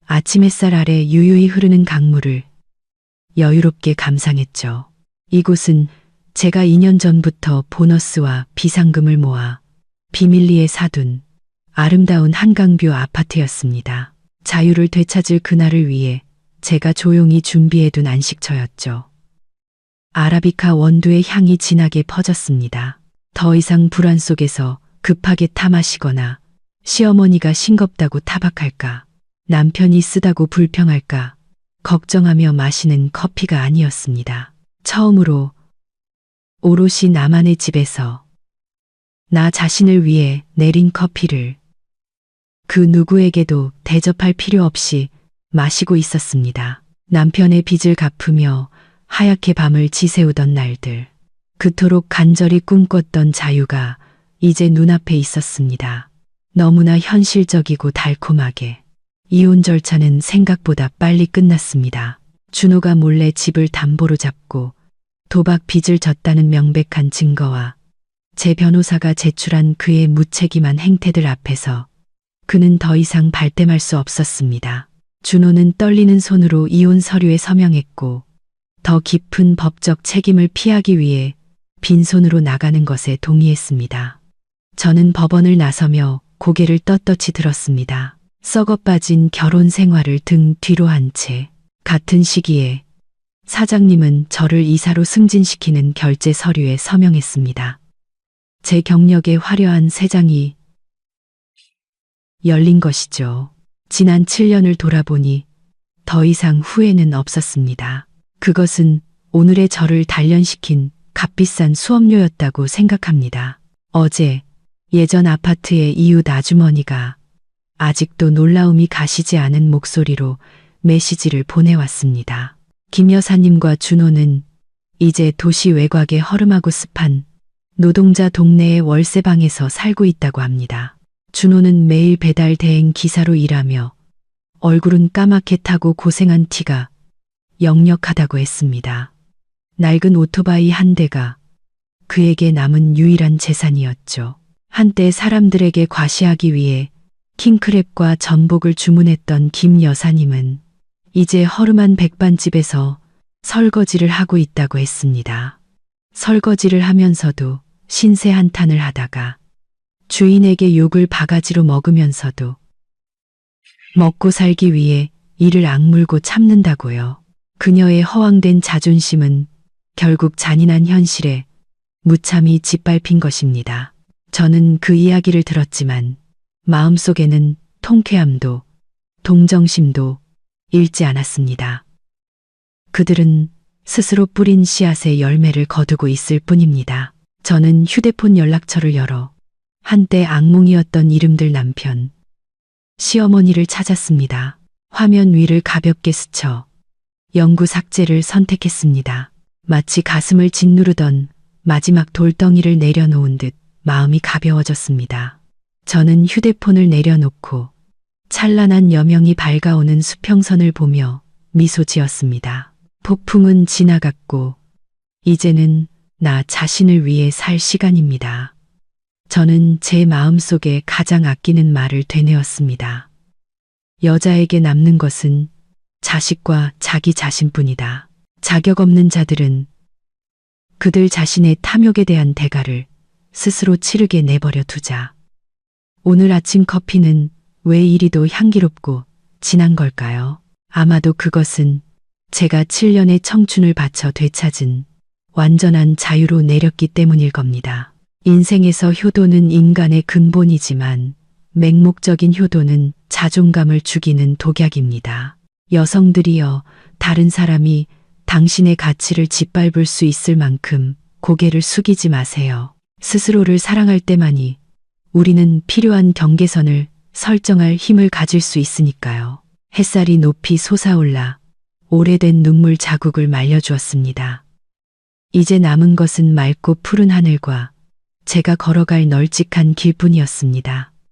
아침 햇살 아래 유유히 흐르는 강물을 여유롭게 감상했죠. 이곳은 제가 2년 전부터 보너스와 비상금을 모아 비밀리에 사둔 아름다운 한강뷰 아파트였습니다. 자유를 되찾을 그날을 위해 제가 조용히 준비해둔 안식처였죠. 아라비카 원두의 향이 진하게 퍼졌습니다. 더 이상 불안 속에서 급하게 타 마시거나 시어머니가 싱겁다고 타박할까, 남편이 쓰다고 불평할까 걱정하며 마시는 커피가 아니었습니다. 처음으로 오롯이 나만의 집에서 나 자신을 위해 내린 커피를 그 누구에게도 대접할 필요 없이 마시고 있었습니다. 남편의 빚을 갚으며 하얗게 밤을 지새우던 날들, 그토록 간절히 꿈꿨던 자유가 이제 눈앞에 있었습니다. 너무나 현실적이고 달콤하게. 이혼 절차는 생각보다 빨리 끝났습니다. 준호가 몰래 집을 담보로 잡고 도박 빚을 졌다는 명백한 증거와 제 변호사가 제출한 그의 무책임한 행태들 앞에서 그는 더 이상 발뺌할 수 없었습니다. 준호는 떨리는 손으로 이혼 서류에 서명했고 더 깊은 법적 책임을 피하기 위해 빈손으로 나가는 것에 동의했습니다. 저는 법원을 나서며 고개를 떳떳이 들었습니다. 썩어빠진 결혼 생활을 등 뒤로 한 채 같은 시기에 사장님은 저를 이사로 승진시키는 결제 서류에 서명했습니다. 제 경력의 화려한 새 장이 열린 것이죠. 지난 7년을 돌아보니 더 이상 후회는 없었습니다. 그것은 오늘의 저를 단련시킨 값비싼 수업료였다고 생각합니다. 어제 예전 아파트의 이웃 아주머니가 아직도 놀라움이 가시지 않은 목소리로 메시지를 보내왔습니다. 김 여사님과 준호는 이제 도시 외곽의 허름하고 습한 노동자 동네의 월세방에서 살고 있다고 합니다. 준호는 매일 배달 대행 기사로 일하며 얼굴은 까맣게 타고 고생한 티가 역력하다고 했습니다. 낡은 오토바이 한 대가 그에게 남은 유일한 재산이었죠. 한때 사람들에게 과시하기 위해 킹크랩과 전복을 주문했던 김 여사님은 이제 허름한 백반집에서 설거지를 하고 있다고 했습니다. 설거지를 하면서도 신세 한탄을 하다가 주인에게 욕을 바가지로 먹으면서도 먹고 살기 위해 이를 악물고 참는다고요. 그녀의 허황된 자존심은 결국 잔인한 현실에 무참히 짓밟힌 것입니다. 저는 그 이야기를 들었지만 마음속에는 통쾌함도 동정심도 잃지 않았습니다. 그들은 스스로 뿌린 씨앗의 열매를 거두고 있을 뿐입니다. 저는 휴대폰 연락처를 열어 한때 악몽이었던 이름들 남편, 시어머니를 찾았습니다. 화면 위를 가볍게 스쳐 영구 삭제를 선택했습니다. 마치 가슴을 짓누르던 마지막 돌덩이를 내려놓은 듯 마음이 가벼워졌습니다. 저는 휴대폰을 내려놓고 찬란한 여명이 밝아오는 수평선을 보며 미소 지었습니다. 폭풍은 지나갔고 이제는 나 자신을 위해 살 시간입니다. 저는 제 마음속에 가장 아끼는 말을 되뇌었습니다. 여자에게 남는 것은 자식과 자기 자신뿐이다. 자격 없는 자들은 그들 자신의 탐욕에 대한 대가를 스스로 치르게 내버려 두자. 오늘 아침 커피는 왜 이리도 향기롭고 진한 걸까요? 아마도 그것은 제가 7년의 청춘을 바쳐 되찾은 완전한 자유로 내렸기 때문일 겁니다. 인생에서 효도는 인간의 근본이지만 맹목적인 효도는 자존감을 죽이는 독약입니다. 여성들이여, 다른 사람이 당신의 가치를 짓밟을 수 있을 만큼 고개를 숙이지 마세요. 스스로를 사랑할 때만이 우리는 필요한 경계선을 설정할 힘을 가질 수 있으니까요. 햇살이 높이 솟아올라 오래된 눈물 자국을 말려주었습니다. 이제 남은 것은 맑고 푸른 하늘과 제가 걸어갈 널찍한 길뿐이었습니다.